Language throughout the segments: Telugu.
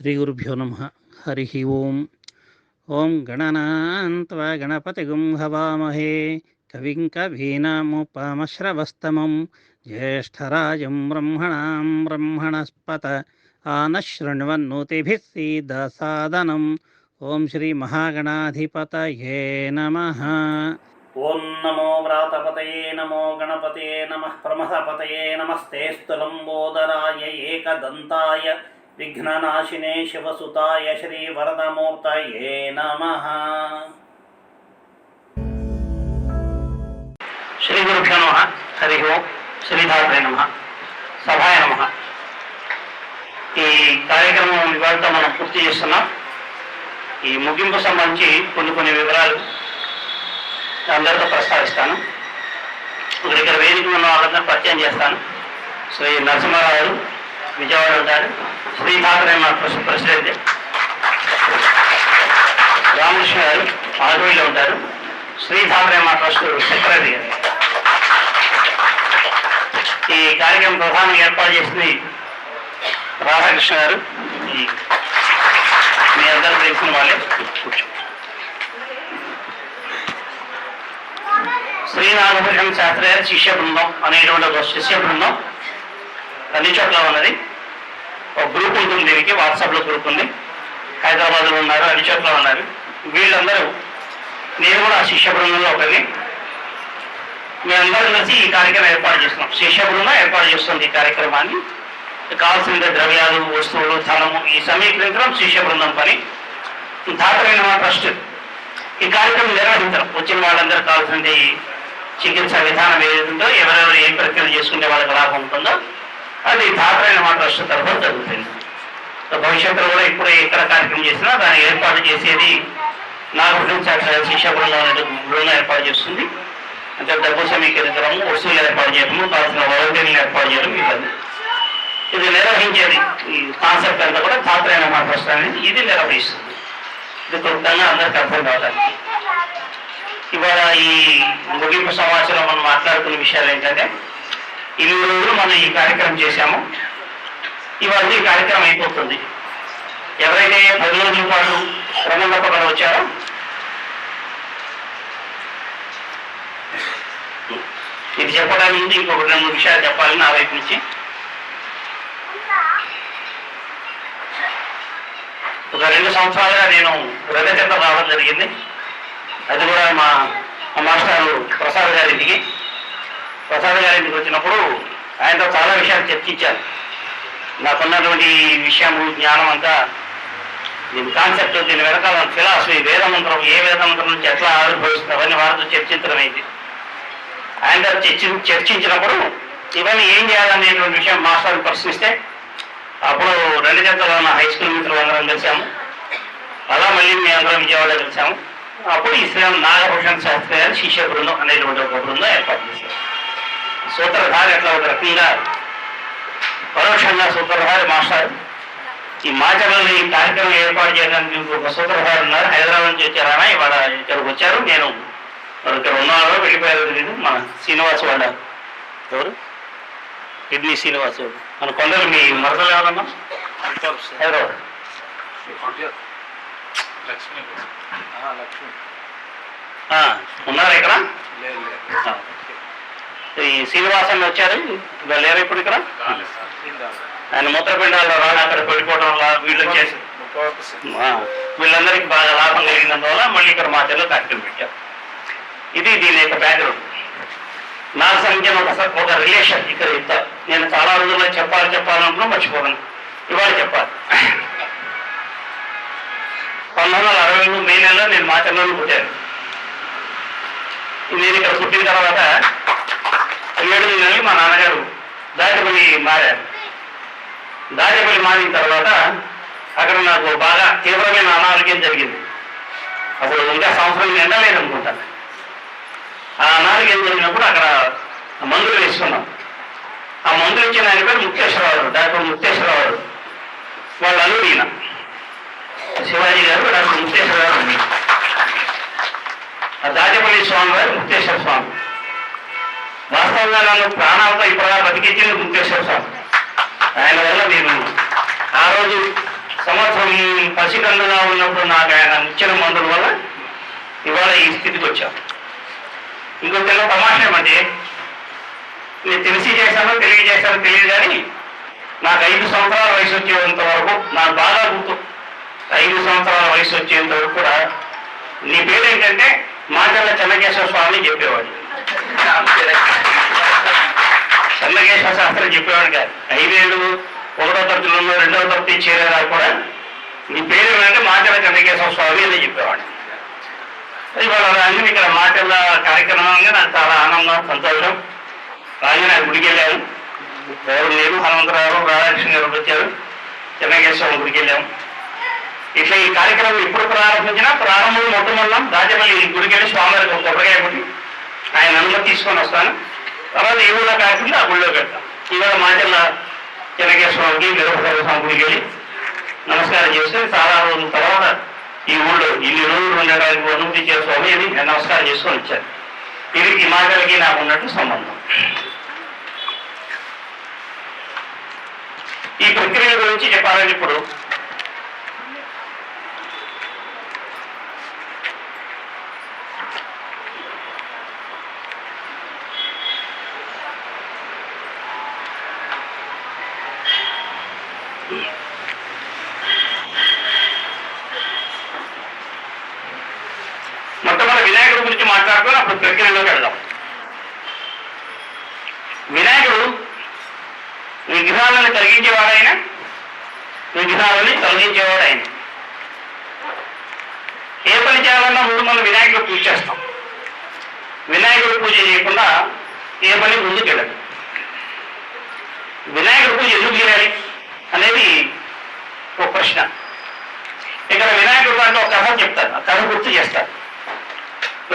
శ్రీగురుభ్యో నమః. హరి ఓం. ఓం గణనాన్త్వా గణపతిగుం హవామహే కవిం కవీనాముపమశ్రవస్తమం జ్యేష్ఠరాజం బ్రహ్మణాం బ్రహ్మణస్పత ఆనశృణ్వన్నోతిభిः సీదసాదనం. ఓం శ్రీ మహాగణాధిపతయే నమః. ఓం నమో వ్రాతపతయే నమో గణపతయే నమః ప్రమథపతయే నమస్తేస్తు లంబోదరాయ ఏకదంతాయ విఘ్ననాశినే శివసుతాయ శ్రీవరదమూర్తయే నమః. శ్రీ గురుభ్యో నమః. హరి ఓం. శ్రీధాత్రే నమః. సభాయ నమః. ఈ కార్యక్రమం ఇవాళతో మనం పూర్తి చేస్తున్నాం. ఈ ముగింపు సంబంధించి కొన్ని వివరాలు అందరితో ప్రస్తావిస్తాను. ఇక్కడ వేదిక ఉన్న వాళ్ళందరూ పరిచయం చేస్తాను. శ్రీ నరసింహారావు విజయవాడ ఉంటారు, శ్రీధాత్రే ట్రస్ట్ ప్రెసిడెంట్. రామకృష్ణ గారు ఆర్వీలో ఉంటారు, శ్రీధాత్రే ట్రస్ట్ సెక్రటరీ గారు. ఈ కార్యక్రమం ప్రధానంగా ఏర్పాటు చేసింది రాధాకృష్ణ గారు. మీ అందరూ తెలిసిన వాళ్ళే. కూర్చో. శ్రీనాథభూషణ శాస్త్రి గారి శిష్య బృందం అనేటువంటి ఒక శిష్య బృందం అన్ని చోట్ల ఉన్నది. ఒక గ్రూప్ ఉంటుంది, దీనికి వాట్సాప్లో గ్రూప్ ఉంది. హైదరాబాద్లో ఉన్నారు, అన్ని చోట్ల ఉన్నారు. వీళ్ళందరూ, నేను కూడా ఆ శిష్య బృందంలో ఒకరిని. మేమందరం కలిసి ఈ కార్యక్రమం ఏర్పాటు చేస్తున్నాం. శిష్య బృందం ఏర్పాటు చేస్తుంది ఈ కార్యక్రమాన్ని. కావాల్సిన ద్రవ్యాలు, వస్తువులు, ధనము ఈ సమీకరించడం శిష్య బృందం పని. ధాత్రే ట్రస్ట్ ఈ కార్యక్రమం నిర్వహించడం, వచ్చిన వాళ్ళందరూ కావాల్సిన చికిత్స విధానం ఏదైతుందో, ఎవరెవరు ఏం ప్రక్రియ చేసుకుంటే వాళ్ళకి లాభం ఉంటుందో అది ధాత్రే ట్రస్ట్ తరఫున జరుగుతుంది. భవిష్యత్తులో కూడా ఇప్పుడు ఎక్కడ కార్యక్రమం చేసినా దాన్ని ఏర్పాటు చేసేది నాగభూషణ శిష్య బృందం అనేది బృందం ఏర్పాటు చేస్తుంది. అంటే డబ్బు సమీకరించడము, వస్తువులు ఏర్పాటు చేయడము, కావాల్సిన వాలంటీర్లు ఏర్పాటు చేయడం ఇవన్నీ. ఇది నిర్వహించేది ఈ కాన్సెప్ట్ అంతా కూడా ధాత్రే ట్రస్ట్ అనేది ఇది నిర్వహిస్తుంది. ఇది క్లుప్తంగా అందరికీ అర్థం కావడానికి. ఇవాళ ఈ ముగింపు సమాచారం మనం మాట్లాడుకునే విషయాలు ఏంటంటే, 8 రోజులు మనం ఈ కార్యక్రమం చేశాము. ఇవాళ ఈ కార్యక్రమం అయిపోతుంది. ఎవరైతే 10 రోజుల పాటు క్రమం తప్పకుండా వచ్చారో ఇది చెప్పడానికి ముందు ఇంకొక 2 విషయాలు చెప్పాలి నా వైపు నుంచి. ఒక 2 సంవత్సరాలుగా నేను రథచంద్ర రావడం జరిగింది. అది కూడా మా మాస్టారు ప్రసాద్ గారింటికి వచ్చినప్పుడు ఆయనతో చాలా విషయాలు చర్చించాను. నాకున్నటువంటి విషయము, జ్ఞానం అంతా, దీని కాన్సెప్ట్, దీని వెనకాల ఫిలాసఫీ, వేదమంత్రం ఏ వేదమంత్రం నుంచి ఎట్లా ఆవిర్భవిస్తుంది అవన్నీ వారితో చర్చించడం అయింది. ఆయనతో చర్చించినప్పుడు ఇవన్నీ ఏం చేయాలనేటువంటి విషయం మాస్టర్ని ప్రశ్నిస్తే అప్పుడు 2 జతలో ఉన్న హై స్కూల్ మిత్రులు అందరం కలిసాము. అలా మళ్ళీ మేము అందరం విజయవాడ కలిసాము. అప్పుడు ఈ శ్రీ నాగభూషణ శాస్త్రి గారి శిష్య బృందం అనేటువంటి ఒక బృందం ఏర్పాటు చేశారు. సూత్రధారి అట్లా ఒక రకంగా పరోక్షంగా సూత్రధారి మాస్టర్. ఈ మాచర్లలో ఈ కార్యక్రమం ఏర్పాటు చేయడానికి ఒక సూత్రధారి ఉన్నారు, హైదరాబాద్ నుంచి వచ్చారా, ఇవాళ ఇక్కడికి వచ్చారు. నేను ఇక్కడ ఉన్నారో వెళ్ళిపోయారో తెలియదు. మన శ్రీనివాస్ వాళ్ళ ఎవరు, కిడ్నీ శ్రీనివాస్ మన కొందరు మీ మరదలు ఎవరన్నా హైదరాబాద్ ఉన్నారు ఇక్కడ. ఈ శ్రీనివాసన్ వచ్చారు, లేరు ఇప్పుడు ఇక్కడ. ఆయన మూత్రపిండాల్లో రాళ్ళు అక్కడ పెట్టుకోవడం వల్ల వీళ్ళందరికీ బాగా లాభం కలిగినందువల్ల మళ్ళీ ఇక్కడ మాటల్లో కార్యక్రమం పెట్టారు. ఇది దీని యొక్క బ్యాక్గ్రౌండ్. నాకు సంబంధించిన ఒక రిలేషన్ ఇక్కడ చెప్తారు. నేను చాలా రోజుల్లో చెప్పాలనుకున్నా మర్చిపోతాను. ఇవాళ చెప్పాలి. 1960 మే నెలలో నేను మాచర్లలో పుట్టాను. నేను ఇక్కడ పుట్టిన తర్వాత 7 నెలలు మా నాన్నగారు దాచేపల్లి మారారు. దాచేపల్లి మారిన తర్వాత అక్కడ నాకు బాగా తీవ్రమైన అనారోగ్యం జరిగింది. అప్పుడు ఇంకా సంవత్సరం ఎండలేదు అనుకుంటా. ఆ అనారోగ్యం జరిగినప్పుడు అక్కడ మందులు వేసుకున్నాం. ఆ మందులు ఇచ్చిన ఆయన పేరు ముక్తేశ్వరరావు, డాక్టర్ ముక్తేశ్వరరావు. వాళ్ళు అల్లుడు ఈయన శివాజీ గారు, డాక్టర్ ముక్తేశ్వరరావు. దాచేపల్లి స్వామి గారు ముక్తేశ్వర స్వామి. వాస్తవంగా నన్ను ప్రాణాలతో ఇప్పుడు బతికించింది ముక్తేశ్వర స్వామి. ఆయన వల్ల నేను ఆ రోజు సంవత్సరం పసికందుగా ఉన్నప్పుడు నాకు ఆయన ఇచ్చిన మందుల వల్ల ఇవాళ ఈ స్థితికి వచ్చాం. ఇంకో తెలుగు తమాషా ఏమంటే, నేను తెలిసి చేశానో తెలియజేశానో తెలియదు, కానీ నాకు 5 సంవత్సరాల వయసు వచ్చేంత వరకు నాకు బాగా గుర్తు. 5 సంవత్సరాల వయసు వచ్చేంత వరకు కూడా నీ పేరేంటంటే మాటల చెన్నకేశ్వర స్వామి చెప్పేవాడు. చెన్నకేశ్వర శాస్త్రం చెప్పేవాడు కాదు. 5 ఏళ్ళు 1వ తరగతిలో 2వ తరగతి చేరేదా కూడా నీ పేరు ఏమంటే మాటల చెన్నకేశ్వర స్వామి అని చెప్పేవాడు. ఇవాళ రాగానే ఇక్కడ మాటల కార్యక్రమంగా నాకు చాలా ఆనందం, సంతోషం. రాగానే నాకు గుడికి వెళ్ళాము. ఎవరు లేరు, హనుమంతరావు రాధాకృష్ణ గారు వచ్చారు, చెన్నకేశ్వరం గుడికి వెళ్ళాము. ఇట్లా ఈ కార్యక్రమం ఎప్పుడు ప్రారంభించినా ప్రారంభం మొట్టమొదటి రాజమల్లి గుడికి వెళ్ళి స్వామివారికి ఒక కొబ్బరికాయ కొట్టి ఆయన అనుమతి తీసుకొని వస్తాను. తర్వాత ఏ ఊళ్ళో కార్యక్రమం ఆ గుడిలో పెడతాం. ఇవాళ మాటల చెన్నకేశ్వరంకి వీరభద్ర స్వామి గుడికి వెళ్ళి నమస్కారం చేసుకొని చాలా రోజుల తర్వాత ఈ ఊళ్ళో ఇన్ని రోజులు ఉండడానికి అనుమతి ఇచ్చే స్వామి అని నమస్కారం చేసుకొని వచ్చారు. ఇది ఈ మాటలకి నాకు ఉన్నట్టు సంబంధం. ఈ ప్రక్రియ గురించి చెప్పాలని ఇప్పుడు మొట్టమొదటి వినాయకుడి గురించి మాట్లాడుకొని అప్పుడు ప్రక్రియలోకి వెళ్దాం. వినాయకుడు విఘ్నాలను కలిగించేవాడైనా విఘ్నాలని తొలగించేవాడైన. ఏ పని చేయాలన్నా ముందు మనం వినాయకుడు పూజ చేస్తాం. వినాయకుడు పూజ చేయకుండా ఏ పని ముందుకు వెళ్ళదు. వినాయకుడు పూజ ఎందుకు చేయాలి అనేది ఒక ప్రశ్న. ఇక్కడ వినాయకుడు వారిని ఒక కథ చెప్తారు, ఆ కథ గుర్తు చేస్తారు.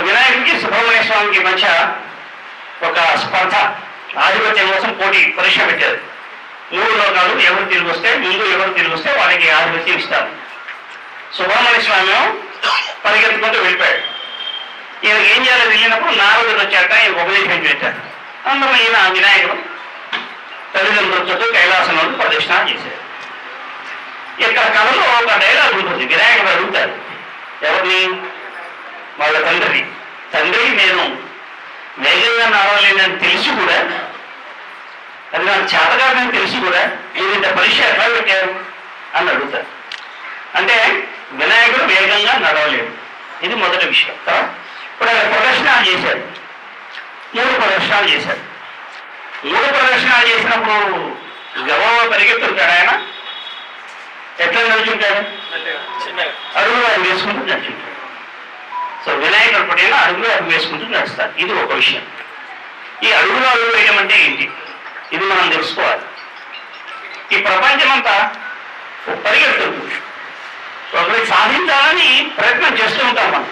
వినాయకుడికి సుబ్రహ్మణ్య స్వామికి మధ్య ఒక స్పర్ధ, ఆధిపత్యం కోసం పోటీ పరీక్ష పెట్టారు. 3 లోకాలు ఎవరు తిరిగి వస్తే ముందు ఎవరు తిరిగి వస్తే వాళ్ళకి ఆధిపత్యం ఇస్తారు. సుబ్రహ్మణ్య స్వామి పరిగెత్తుకుంటూ వెళ్ళిపోయాడు. ఈయనకి ఏం చేయాలో వెళ్ళినప్పుడు నారదుడు వచ్చాక ఈయన ఉపదేశం పెట్టారు. అందులో ఈయన వినాయకుడు తల్లిదండ్రులతో కైలాసంలో ప్రదక్షిణ చేశారు. ఇక్కడ కథలో ఒక డైలాగ్ ఉంటుంది. వినాయకుడు అడుగుతారు ఎవరిని, వాళ్ళ తండ్రి నేను వేగంగా నడవలేనని తెలిసి కూడా, అది నాకు చేతగాదని తెలిసి కూడా మీరు ఇంత పరీక్ష ఎట్లా పెట్టారు అని అడుగుతారు. అంటే వినాయకుడు వేగంగా నడవలేడు, ఇది మొదటి విషయం. ఇప్పుడు ఆయన ప్రదర్శనలు చేశారు, 3 ప్రదర్శనలు చేశారు. 3 ప్రదర్శనలు చేసినప్పుడు గర్వంగా పరిగెత్తుంటాడు ఆయన. ఎట్లా నడుచుంటాడు? అడుగులు అది వేసుకుంటూ నడుచుంటాడు. సో వినాయకుడు పడేలా అడుగులు అడుగు వేసుకుంటూ నడుస్తారు. ఇది ఒక విషయం. ఈ అడుగులు అడుగు వేయడం అంటే ఏంటి, ఇది మనం తెలుసుకోవాలి. ఈ ప్రపంచమంతా పరిగెడుతుంది, ఒకరికి సాధించాలని ప్రయత్నం చేస్తూ ఉంటాం. మనం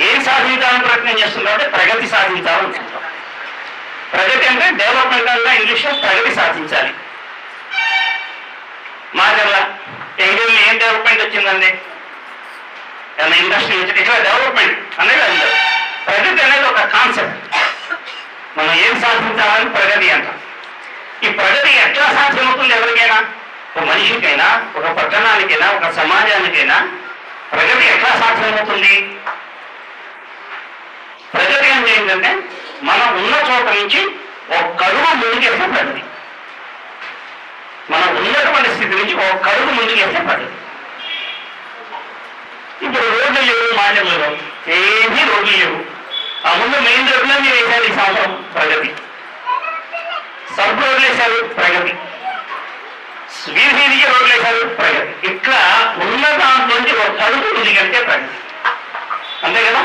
ఏం సాధించాలని ప్రయత్నం చేస్తుంటాం అంటే ప్రగతి సాధించాలనుకుంటాం. ప్రగతి అంటే డెవలప్మెంట్ అంటే ఇంగ్లీష్లో ప్రగతి సాధించాలి. మాటల్లా ఎంగేజ్లో ఏం డెవలప్మెంట్ వచ్చిందండి, ఇండస్ట్రీ వచ్చి ఇట్లా డెవలప్మెంట్ అనేది అందరు. ప్రగతి అనేది ఒక కాన్సెప్ట్. మనం ఏం సాధించాలని ప్రగతి అంటాం. ఈ ప్రగతి ఎట్లా సాధ్యమవుతుంది ఎవరికైనా, ఒక మనిషికైనా, ఒక పట్టణానికైనా, ఒక సమాజానికైనా ప్రగతి ఎట్లా సాధ్యమవుతుంది? ప్రగతి అంటే ఏంటంటే మనం ఉన్న చోట నుంచి ఒక అడుగు ముందుకేస్తే ప్రగతి. మనం ఉన్నటువంటి స్థితి నుంచి ఒక అడుగు ముందుకేస్తే ప్రగతి. ఇప్పుడు రోడ్లు లేవు, మాటలు లేవు, ఏమీ రోడ్లు లేవు. ఆ ముందు మెయిన్ రోడ్లన్నీ వేశారు ఈ సంవత్సరం, ప్రగతి. సబ్ రోడ్లు వేశారు, ప్రగతి. వీధికి రోడ్లు వేశారు, ప్రగతి. ఇట్లా ఉన్న దాంట్లోంచి ఒక అడుగు ముందుకెళ్తే ప్రగతి. అంతే కదా?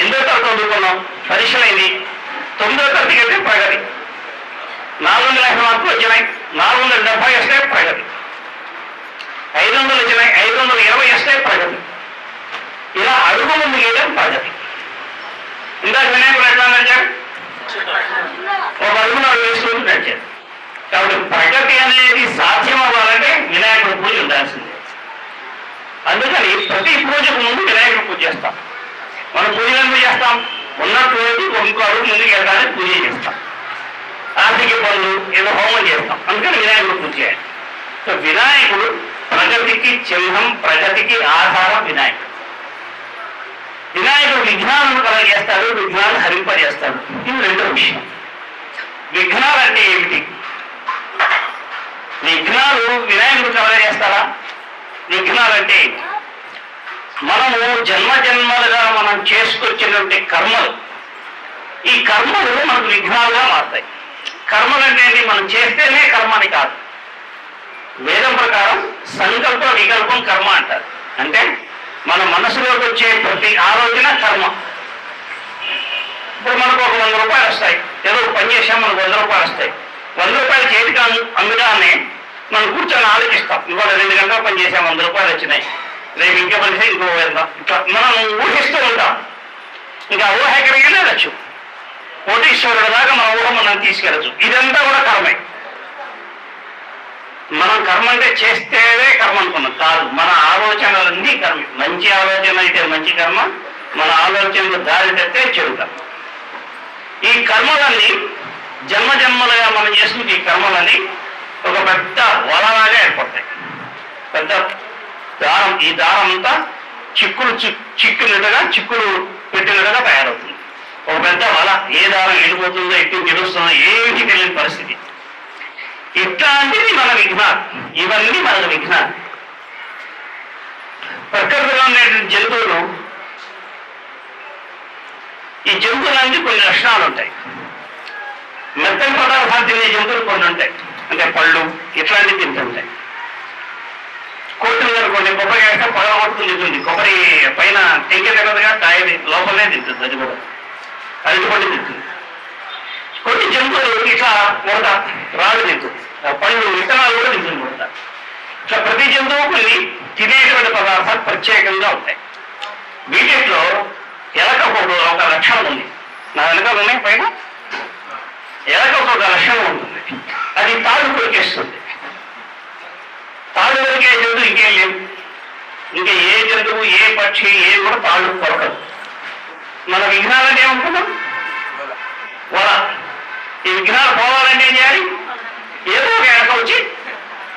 8వ తరగతి చదువుకున్నాం, పరీక్షలైంది, 9వ తరగతికి వెళ్తే ప్రగతి. 450 మార్కులు వచ్చినాయి, 470 వస్తే ప్రగతి. 500 వచ్చినాయి, 520 వస్తే ప్రగతి. ఇలా అడుగు ముందుకు వెళ్ళడం ప్రగతి. ఇందాక వినాయకుడు ఎట్లా నడిచారు, ఒక అడుగును అడుగు వేసుకుంటూ నడిచారు. కాబట్టి ప్రగతి అనేది సాధ్యం అవ్వాలంటే వినాయకుడు పూజ ఉండాల్సిందే. అందుకని ప్రతి పూజకు ముందు వినాయకుడు పూజ చేస్తాం. మనం పూజలు ఎందుకు చేస్తాం? ఉన్నటువంటి ఇంకో అడుగు ముందుకు వెళ్ళడానికి పూజ చేస్తాం. ఆర్థిక పనులు ఏదో హోమం చేస్తాం, అందుకని వినాయకుడు పూజ చేయాలి. సో వినాయకుడు ప్రగతికి చిహ్నం, ప్రగతికి ఆధారం వినాయకుడు. వినాయకుడు విఘ్నాలను కలగజేస్తాడు, విఘ్నాలను హరింపజేస్తాడు. ఇది రెండో విషయం. విఘ్నాలు అంటే ఏమిటి? విఘ్నాలు వినాయకుడు కలగజేస్తారా? విఘ్నాలంటే మనము జన్మ జన్మలుగా మనం చేసుకొచ్చినటువంటి కర్మలు, ఈ కర్మలు మనకు విఘ్నాలుగా మారుతాయి. కర్మలు అంటే మనం చేస్తేనే కర్మ అని కాదు. వేదం ప్రకారం సంకల్ప వికల్పం కర్మ అంటారు. అంటే మన మనసులోకి వచ్చే ప్రతి ఆలోచన కర్మ. ఇప్పుడు మనకు ఒక 100 రూపాయలు వస్తాయి, ఏదో పని చేసాం, మనకు 100 రూపాయలు వస్తాయి. 100 రూపాయలు చేతికి అందుగానే మనం కూర్చొని ఆలోచిస్తాం, ఇవాళ 2 గంటలు పని చేసాం, 100 రూపాయలు వచ్చినాయి, రేపు ఇంకే పని చేసి ఇంకో వెళ్దాం. ఇట్లా మనం ఊహిస్తూ ఉంటాం. ఇంకా ఊహ ఎక్కడికి వెళ్ళచ్చు, కోటీశ్వరుడు దాకా మన ఊహ మనం తీసుకెళ్ళచ్చు. ఇదంతా కూడా కర్మే. మనం కర్మ అంటే చేస్తేనే కర్మ అనుకున్నాం కాదు, మన ఆలోచనలన్నీ కర్మ. మంచి ఆలోచన అయితే మంచి కర్మ, మన ఆలోచనలు దారి తప్పితే చెడు కర్మ. ఈ కర్మలన్నీ జన్మ జన్మలుగా మనం చేసుకునే ఈ కర్మలన్నీ ఒక పెద్ద వలలాగా ఏర్పడతాయి. పెద్ద దారం, ఈ దారం అంతా చిక్కులు పెట్టినట్టుగా తయారవుతుంది. ఒక పెద్ద వల, ఏ దారం వెళ్ళిపోతుందో, ఎటు గెలుస్తుందో ఏమిటి తెలియని పరిస్థితి. ఇట్లాంటిది మన విఘ్నాలు. ఇవన్నీ మన విఘ్నాలు. ప్రకృతిలో ఉండేటువంటి జంతువులు, ఈ జంతువులన్నీ కొన్ని లక్షణాలు ఉంటాయి. మెత్తని పదార్థాలు తినే జంతువులు కొన్ని ఉంటాయి, అంటే పళ్ళు ఇట్లాంటివి తింటుంటాయి. కోతులు కొన్ని కొబ్బరి వేస్తే పొగ కొట్టుకుని తింటుంది. కొబ్బరి పైన టెంకె తినదుగా, కాయ లోపలనే తింటుంది. అది కూడా అరటిపండు తింటుంది. కొన్ని జంతువులు ఇట్లా ముడత రాళ్ళు తింటుంది, పళ్ళు విత్తనాలు కూడా తింటుంది ముడత. ఇట్లా ప్రతి జంతువు కొన్ని తినేటువంటి పదార్థాలు ప్రత్యేకంగా ఉంటాయి. వీటిలో ఎలకకు ఒక లక్షణం ఉంది. నా వెనకాల ఉన్నాయి పైన. ఎలకకు ఒక లక్షణం ఉంటుంది, అది తాడు కొరికేస్తుంది. తాడు కొరికే జంతువు ఇంకేం లేవు. ఇంకా ఏ జంతువు, ఏ పక్షి, ఏది కూడా తాడు కొరకదు. మన విఘ్నాలంటే ఏమనుకున్నాం? వల. ఈ విఘ్నాలు పోవాలంటే ఏం చేయాలి? ఏదో ఒక ఎనక వచ్చి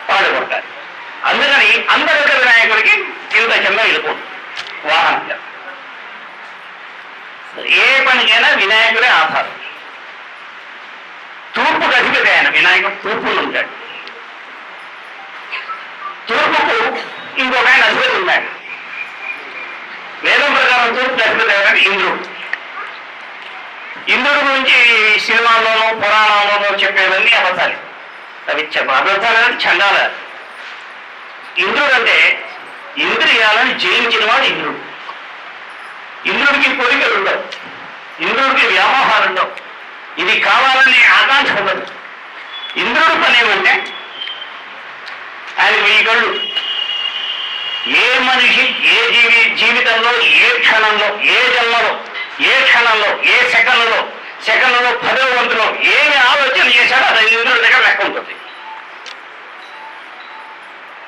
తాడు కొట్టాలి. అందుకని అందరిక వినాయకుడికి కింద కింద వెళ్ళిపోతుంది వాహనంగా. ఏ పనికైనా వినాయకుడే ఆధారం. తూర్పుకు అధిపతి ఆయన వినాయకుడు, తూర్పులో ఉంటాడు. తూర్పుకు ఇంకొక ఆయన అధిపతి ఉన్నాడు. వేదం ప్రకారం తూర్పు అధిపతి ఎవరంటే ఇంద్రుడు. ఇంద్రుడి గురించి సినిమాల్లోనూ పురాణాల్లోనూ చెప్పేవన్నీ అబద్ధాలు. అవి అబద్ధాలు అంటే చండాలాలు. ఇంద్రుడు అంటే ఇంద్రియాలను జయించిన వాడు ఇంద్రుడు. ఇంద్రుడికి కోరికలు ఉండవు, ఇంద్రుడికి వ్యామోహాలు ఉండవు, ఇది కావాలనే ఆకాంక్ష ఉండదు. ఇంద్రుడి పని ఏమంటే ఆయన 1000 కళ్ళు. ఏ మనిషి ఏ జీవితంలో ఏ క్షణంలో, ఏ జన్మలో, ఏ క్షణంలో, ఏ సెకండ్లో 10వ వంతులో ఏమి ఆలోచన చేశాడో అది ఇంద్రుడి దగ్గర లెక్క ఉంటుంది.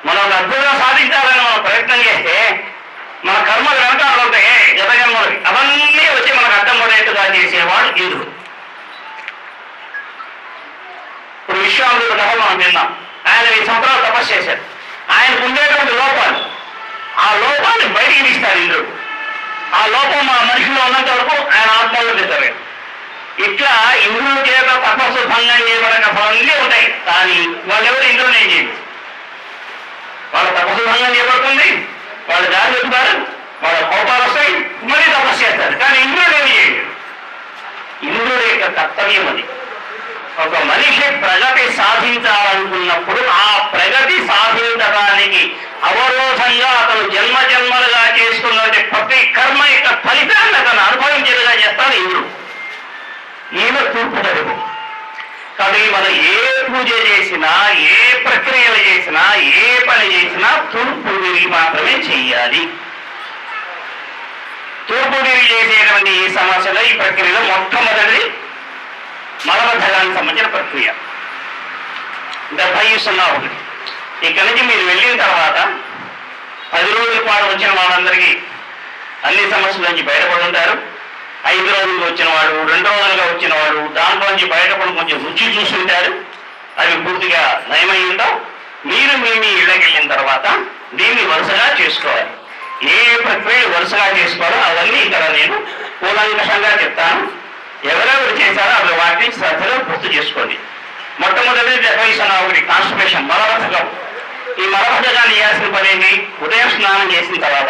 మనం అద్భుతంగా సాధించాలని మనం ప్రయత్నం చేస్తే మన కర్మలు వెనకాలు ఉంటాయి, జతజన్మలు, అవన్నీ వచ్చి మనకు అర్థం పడేట్టుగా చేసేవాడు ఇంద్రుడు. ఇప్పుడు విశ్వామిత్రుడు కథ మనం విన్నాం. ఆయన 1000 సంవత్సరాలు తపస్సు చేశాడు. ఆయనకు ఉండేటువంటి లోపాలు, ఆ లోపాన్ని బయటికి తీస్తాడు ఇంద్రుడు. ఆ లోపం మన మనిషిలో ఉన్నంత వరకు ఆయన ఆత్మలో తెచ్చారు. ఇట్లా ఇంద్రుడి చేత తపస్సు భంగం చేయబడిన కథలన్నీ ఉంటాయి. కానీ వాళ్ళెవరు ఇంద్రుడు ఏం చేయదు. వాళ్ళ తపస్సు భంగం చేయబడుతుంది, వాళ్ళు దారి వెళ్తారు, వాళ్ళ కోపాలు వస్తాయి, మళ్ళీ తపస్సు చేస్తారు. కానీ ఇంద్రుడు ఏమి చేయడు. ఇంద్రుడి యొక్క కర్తవ్యం అది. ఒక మనిషి ప్రగతి సాధించాలనుకున్నప్పుడు ఆ ప్రగతి సాధించడానికి అవరోధంగా అతను జన్మ జన్మలుగా చేసుకున్నటువంటి ప్రతి కర్మ యొక్క ఫలితాన్ని అతను అనుభవించేదిగా చేస్తాడు ఇంద్రుడు. ఈయన తూర్పు అధిపతి. కాబట్టి మనం ఏ పూజ చేసినా, ఏ ప్రక్రియలు చేసినా, ఏ పని చేసినా తూర్పు తిరిగి మాత్రమే చెయ్యాలి. తూర్పు తిరిగి చేసేటువంటి ఈ సమస్యలో, ఈ ప్రక్రియలో మొట్టమొదటిది మలబద్ధకానికి సంబంధించిన ప్రక్రియ. 70:01. ఇక్కడి నుంచి మీరు వెళ్ళిన తర్వాత 10 రోజుల పాటు వచ్చిన వాళ్ళందరికీ అన్ని సమస్యల నుంచి బయటపడి ఉంటారు. 5 రోజులుగా వచ్చిన వాడు, 2 రోజులుగా వచ్చిన వాడు దాంట్లో నుంచి బయటపడి కొంచెం రుచి చూస్తుంటారు. అవి పూర్తిగా నయమై ఉంటాం. మీరు మీ మీ ఇళ్ళకి వెళ్ళిన తర్వాత దీన్ని వరుసగా చేసుకోవాలి. ఏ ప్రక్రియ వరుసగా చేసుకోవాలో అవన్నీ ఇక్కడ నేను కూలంకషంగా చెప్తాను. ఎవరెవరు చేశారో అవి వాటిని శ్రద్ధలో పూర్తి చేసుకోండి. మొట్టమొదటి 71 కాన్స్టిపేషన్, మలబద్ధకం. ఈ మలబద్ధకాన్ని చేయాల్సిన పని ఏంటి? ఉదయం స్నానం చేసిన తర్వాత.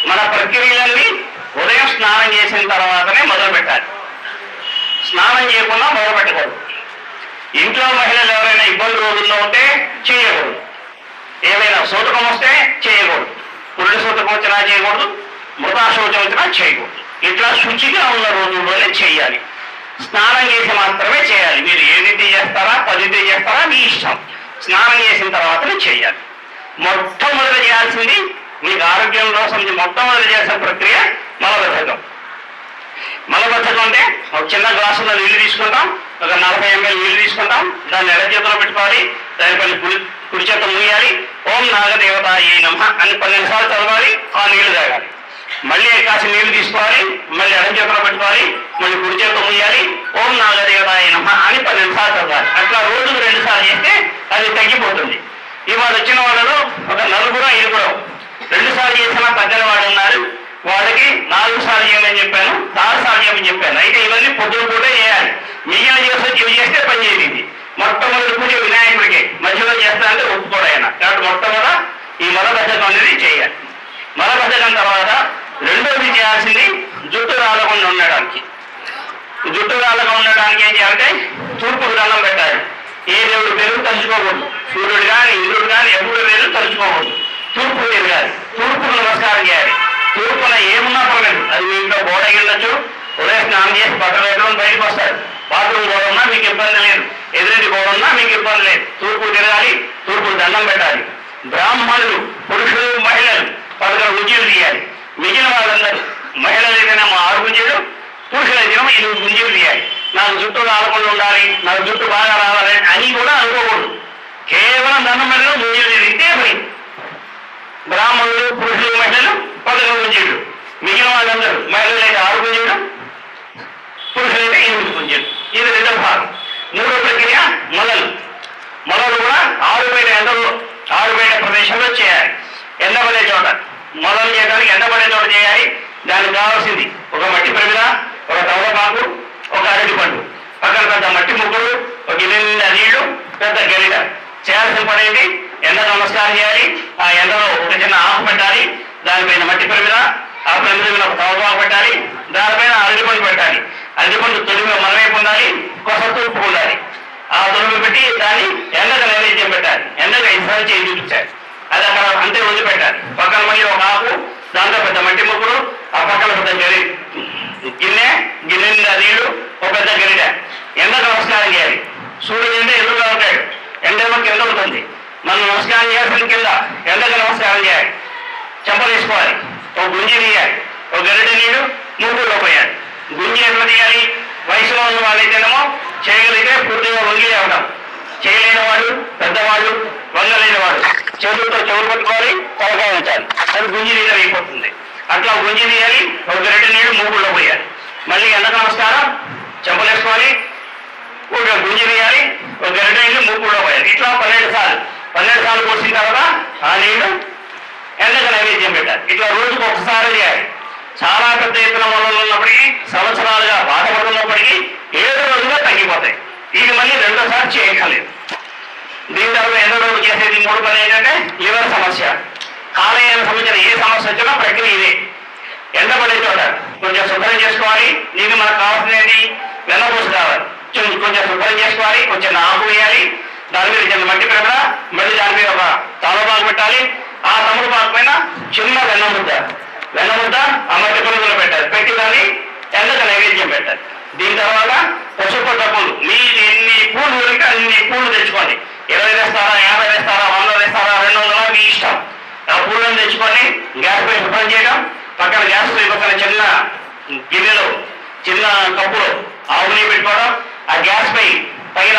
మన ప్రక్రియలన్నీ ఉదయం స్నానం చేసిన తర్వాతనే మొదలు పెట్టాలి. స్నానం చేయకుండా మొదలు పెట్టకూడదు. ఇంట్లో మహిళలు ఎవరైనా ఇబ్బంది రోజుల్లో ఉంటే చేయకూడదు. ఏమైనా సూతకం వస్తే చేయకూడదు. పురుడు సూతకం వచ్చినా చేయకూడదు, మృతాశోచం వచ్చినా చేయకూడదు. ఇట్లా శుచిగా ఉన్న రోజుల్లోనే చేయాలి. స్నానం చేసి మాత్రమే చేయాలి. మీరు 7 చేస్తారా 10 చేస్తారా మీ ఇష్టం. స్నానం చేసిన తర్వాతనే చేయాలి. మొట్టమొదటి చేయాల్సింది మీకు ఆరోగ్యం కోసం మొట్టమొదటి చేసిన ప్రక్రియ మలబద్ధకం. మలబద్ధకం అంటే ఒక చిన్న గ్లాసులో నీళ్లు తీసుకుంటాం, ఒక 40 ml నీళ్లు తీసుకుంటాం, దాన్ని ఎడ చేతిలో పెట్టుకోవాలి, దానిపైన కుడి చేత మూయాలి. ఓం నాగదేవతాయే నమః అని 12 సార్లు చదవాలి. ఆ నీళ్లు తాగాలి. మళ్ళీ కాసి నీళ్లు తీసుకోవాలి, మళ్ళీ ఎడం చేతిలో పెట్టుకోవాలి, మళ్ళీ కుడి చేతితో మూయాలి. ఓం నాగదేవతాయే నమః అని 12 సార్లు చదవాలి. అట్లా రోజుకు 2 సార్లు చేస్తే అది తగ్గిపోతుంది. ఇవాళ వచ్చిన వాళ్ళలో ఒక 4-5 2 సార్లు చేసినా తగ్గని వాడు ఉన్నారు. వాళ్ళకి 4 సార్లు చేయమని చెప్పాను, 6 సార్లు చేయమని చెప్పాను. అయితే ఇవన్నీ పొద్దున పూట చేయాలి. మిగిలిన ఇవి చేస్తే పని చేసింది. మొట్టమొదటి పూజ వినాయకుడికి, మధ్యలో చేస్తా అంటే ఒప్పుకోడు ఆయన. కాబట్టి మొట్టమొదట ఈ మలబద్ధకం అనేది చేయాలి. మలబద్ధకం తర్వాత రెండోది చేయాల్సింది జుట్టు రాలకుండా ఉండడానికి. జుట్టు రాలకుండా ఉండడానికి ఏం చేయాలంటే తూర్పుకు దండం పెట్టాలి. ఏ దేవుడు పేరు తలుచుకోకూడదు. సూర్యుడు కానీ ఇంద్రుడు కానీ ఎవరు పేరు తలుచుకోకూడదు. తూర్పు తిరగాలి. తూర్పుకు నమస్కారం చేయాలి. తూర్పున ఏమున్నా పర్లేదు. అది మీ ఇంట్లో గోడ వెళ్ళొచ్చు. ఉదయం స్నానం చేసి బట్టలు వేసుకొని బయటకు వస్తారు. బాత్రూమ్ గోడ ఉన్నా మీకు ఇబ్బంది లేదు, ఎదురింటి గోడ ఉన్నా మీకు ఇబ్బంది లేదు. తూర్పు తిరగాలి, తూర్పు దండం పెట్టాలి. బ్రాహ్మణులు, పురుషులు, మహిళలు 11 గుంజీలు తీయాలి. మిగిలిన వాళ్ళందరూ మహిళలు అయితేనే 6 గుంజీలు, పురుషులు అయితేనే 8 గుంజీలు తీయాలి. నాకు జుట్టు రాలకుండా ఉండాలి, నాకు జుట్టు బాగా రావాలి అని కూడా అనుకోకూడదు. కేవలం దండం పెట్టడం, గుంజీలు తీస్తే పని. బ్రాహ్మణులు, పురుషులు, మహిళలు 11 గుంజీలు. మిగిలిన వాళ్ళందరూ మహిళలు అయితే 6 గుంజీలు, పురుషులైతే 8 గుంజీలు. ఇది రెండవ భాగం. మూడో ప్రక్రియ మొలలు. మొలలు కూడా ఆరుబయట ప్రదేశంలో చేయాలి. ఎండబడే చోట. మొలలు చేయడానికి ఎండబడే చోట చేయాలి. దానికి కావాల్సింది ఒక మట్టి ప్రమిద, ఒక తమలపాకు, ఒక అరటి పండు, పక్కన పెద్ద మట్టి ముగ్గురు, ఒక గిన్నె నీళ్లు, పెద్ద గరిట. చేయాల్సిన పని ఏంటి? ఎండ నమస్కారం చేయాలి. ఆ ఎండలో ఒక చిన్న ఆకు పెట్టాలి. దానిపైన మట్టి ప్రమిద, ఆ ప్రమిద మీద ఒక తమలపాకు పెట్టాలి. దానిపైన అరటి పండు పెట్టాలి. అరటి పండు తొలిమి మనవైపు ఉండాలి, కొస తూర్పు ఉండాలి. ఆ తొలిమి పెట్టి దాన్ని ఎండగా నైవేద్యం పెట్టాలి. ఎండగా ఇన్సార్లు చేయి చూపించాలి. అది అక్కడ అంతే వదిలిపెట్టాలి. పక్కన మళ్ళీ ఒక ఆకు, దాంట్లో పెద్ద మట్టి ముగ్గురు, ఆ పక్కన పెద్ద గిన్నె నిండా నీళ్లు, ఒక పెద్ద గరిట. ఎండకు నమస్కారం చేయాలి. సూర్యుడు ఎండ ఎదురుగా ఉంటాడు, ఎండేమో కింద ఉంటుంది. మనం నమస్కారం చేయాల్సిన కింద ఎండకు నమస్కారం చేయాలి. చెంపలు వేసుకోవాలి. ఒక గుంజి తీయాలి. ఒక గరిట నీళ్లు మూగుల్లో పోయాలి. గుంజి ఎట్లా తీయాలి? వయసులో ఉన్న వాళ్ళైతేనేమో చేయగలిగితే పూర్తిగా వంగి అవడం. చేయలేని వాళ్ళు, పెద్దవాళ్ళు, వంగలేని వాళ్ళు చెవులతో చెవులు పట్టుకోవాలి, తలకాయ ఉంచాలి. అది గుంజి నీళ్ళు అయిపోతుంది. అట్లా గుంజి తీయాలి. ఒక గరిట నీళ్లు మూగుల్లో పోయాలి. మళ్ళీ ఎండకు నమస్కారం, చెంపలు వేసుకోవాలి, ఒక గుంజి తీయాలి, ఒక గరిట నీళ్లు మూగుల్లో పోయాలి. ఇట్లా 12 సార్లు పోసిన తర్వాత ఆ నీళ్లు ఎండకు నైవేద్యం పెట్టాలి. ఇట్లా రోజుకు ఒకసారి చేయాలి. చాలా పెద్ద ఎత్తున మొలలు ఉన్నప్పటికీ, సంవత్సరాలుగా బాధపడుతున్నప్పటికీ 7 రోజులుగా తగ్గిపోతాయి. ఇది మళ్ళీ రెండోసారి చేయగలేదు. దీని తర్వాత ఎన్నో రోజులు చేసేది 3 పని ఏంటంటే లివర్ సమస్య, కాలేయానికి సంబంధించిన ఏ సమస్య వచ్చినా ప్రక్రియ ఇదే. ఎండబడే చోట కొంచెం శుభ్రం చేసుకోవాలి. దీనికి మనకు కావాల్సినది వెన్నపూస కావాలి. కొంచెం శుభ్రం చేసుకోవాలి. కొంచెం ఆకు వేయాలి. దాని మీద చిన్న మట్టి ప్రమిద, మళ్ళీ దాని మీద ఒక తమలపాకు పెట్టాలి. ఆ తమలపాకు పైన చిన్న వెన్నముద్ద ఆ మట్టి ప్రమిదలో పెట్టాలి. పెట్టి దాన్ని ఎండకు నైవేద్యం పెట్టాలి. దీని తర్వాత పసుపు డబ్బులు, మీరు ఎన్ని పూలు దొరికితే అన్ని పూలు తెచ్చుకోండి. 20 వేస్తారా, 50 వేస్తారా, 100 వేస్తారా, 200 మీ ఇష్టం. ఆ పూలను తెచ్చుకొని గ్యాస్ పై శుభ్రం చేయడం. పక్కన గ్యాస్ పై పక్కన చిన్న గిన్నెలో, చిన్న కప్పులో ఆవు నెయ్యి పెట్టుకోవడం. ఆ గ్యాస్ పైన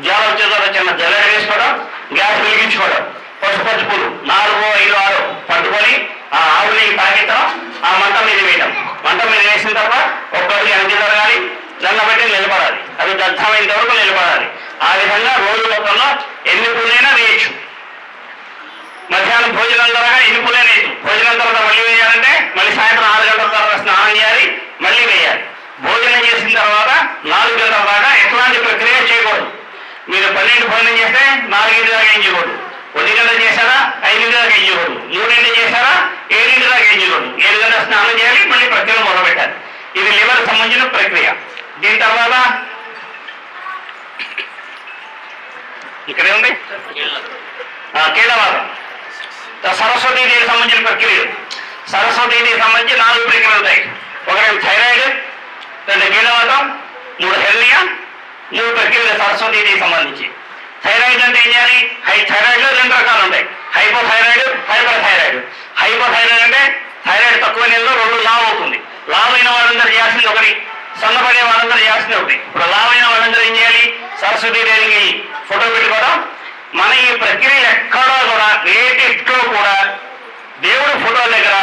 జాల వచ్చేదో చిన్న జల్లెడ వేసుకోవడం. గ్యాస్ వెలిగించుకోవడం. పసుపు పూలు 4, 5, 6 పట్టుకొని ఆ ఆవు నెయ్యి తాగితం ఆ మంట మీద వేయడం. మంట మీద వేసిన తర్వాత ఒక్కడికి వెనక్కి జరగాలి, దండ పెట్టి నిలబడాలి. అది దగ్ధమైనంత వరకు నిలబడాలి. ఆ విధంగా రోజు మొత్తంలో ఎన్ని పూలైనా వేయచ్చు. మధ్యాహ్నం భోజనం తర్వాత ఇనుపులే లేదు. భోజనం తర్వాత మళ్ళీ వేయాలంటే మళ్ళీ సాయంత్రం 6 గంటల తర్వాత స్నానం చేయాలి, మళ్ళీ వేయాలి. భోజనం చేసిన తర్వాత 4 గంటల దాకా ఎట్లాంటి ప్రక్రియ చేయకూడదు. మీరు 12 భోజనం చేస్తే 4 దాకా ఏం చేయకూడదు. 1 గంట చేశారా 5 దాకా ఏం చేయకూడదు. 3 చేశారా 7 దాకా ఏం చేయకూడదు. 7 గంటల స్నానం చేయాలి, మళ్ళీ ప్రక్రియ మొదలుపెట్టాలి. ఇది లివర్ సంబంధించిన ప్రక్రియ. దీని తర్వాత ఇక్కడే ఉంది కీళ్ళవాతం. సరస్వతీదేవికి సంబంధించిన ప్రక్రియలు. సరస్వతీదేవికి సంబంధించి 4 ప్రక్రియలు ఉంటాయి. ఒకటి థైరాయిడ్, 2 కీళ్ళవాతం, 3 హెర్నియా, 3 ప్రక్రియలు సరస్వతీదేవికి సంబంధించి. థైరాయిడ్ అంటే ఏం చేయాలి? థైరాయిడ్లో 2 రకాలు ఉంటాయి, హైపోథైరాయిడ్, హైపర్ థైరాయిడ్. హైపోథైరాయిడ్ అంటే థైరాయిడ్ తక్కువ నెలలో 2 లావ్ అవుతుంది. లావ్ అయిన వాళ్ళందరూ చేయాల్సింది ఒకటి, సన్నపడే వాళ్ళందరూ చేయాల్సింది ఒకటి. ఇప్పుడు లావ్ అయిన వాళ్ళందరూ ఏం చేయాలి? సరస్వతీదేవికి ఫోటో పెట్టుకోవడం. మన ఈ ప్రక్రియ ఎక్కడో కూడా లేటెస్ట్లో కూడా దేవుడు ఫోటో దగ్గర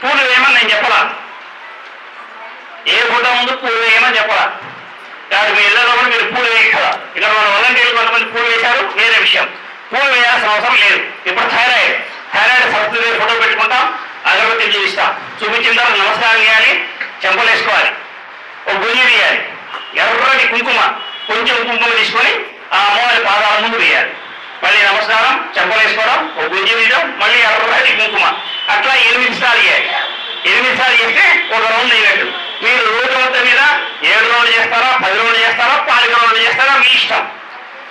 పూలు వేయమని నేను చెప్పలా. ఏ ఫోటో ముందు పూలు వేయమని చెప్పలా. కాదు మీ ఇళ్ళలో కూడా మీరు పూలు వేయగల. ఇక్కడ మన వాలంటీర్లు కొంతమంది పూలు వేశారు, వేరే విషయం. పూలు వేయాల్సిన అవసరం లేదు. ఇప్పుడు థైరాయిడ్ సరస్వతీదేవి ఫోటో పెట్టుకుంటాం, అగరబత్తి చూపిస్తాం. చూపించిన తర్వాత నమస్కారం చేయాలి, చెంపలు వేసుకోవాలి, ఒక గుంజి తీయాలి, ఎర్రటి కుంకుమ కొంచెం కుంకుమ తీసుకొని ఆ అమ్మవారి పాదాల ముందు వేయాలి. మళ్ళీ నమస్కారం, చెంపలు వేసుకోవడం, ఒక గుంజి తీయడం, మళ్ళీ ఎర్రటి కుంకుమ. అట్లా 8 సార్లు చేయాలి. 8 సార్లు చేస్తే ఒక రౌండ్ అయినట్టు. మీరు రోజు మొత్తం మీద 7 రౌండ్లు చేస్తారా, 10 రౌండ్లు చేస్తారా, 4 రౌండ్లు చేస్తారా, మీ ఇష్టం.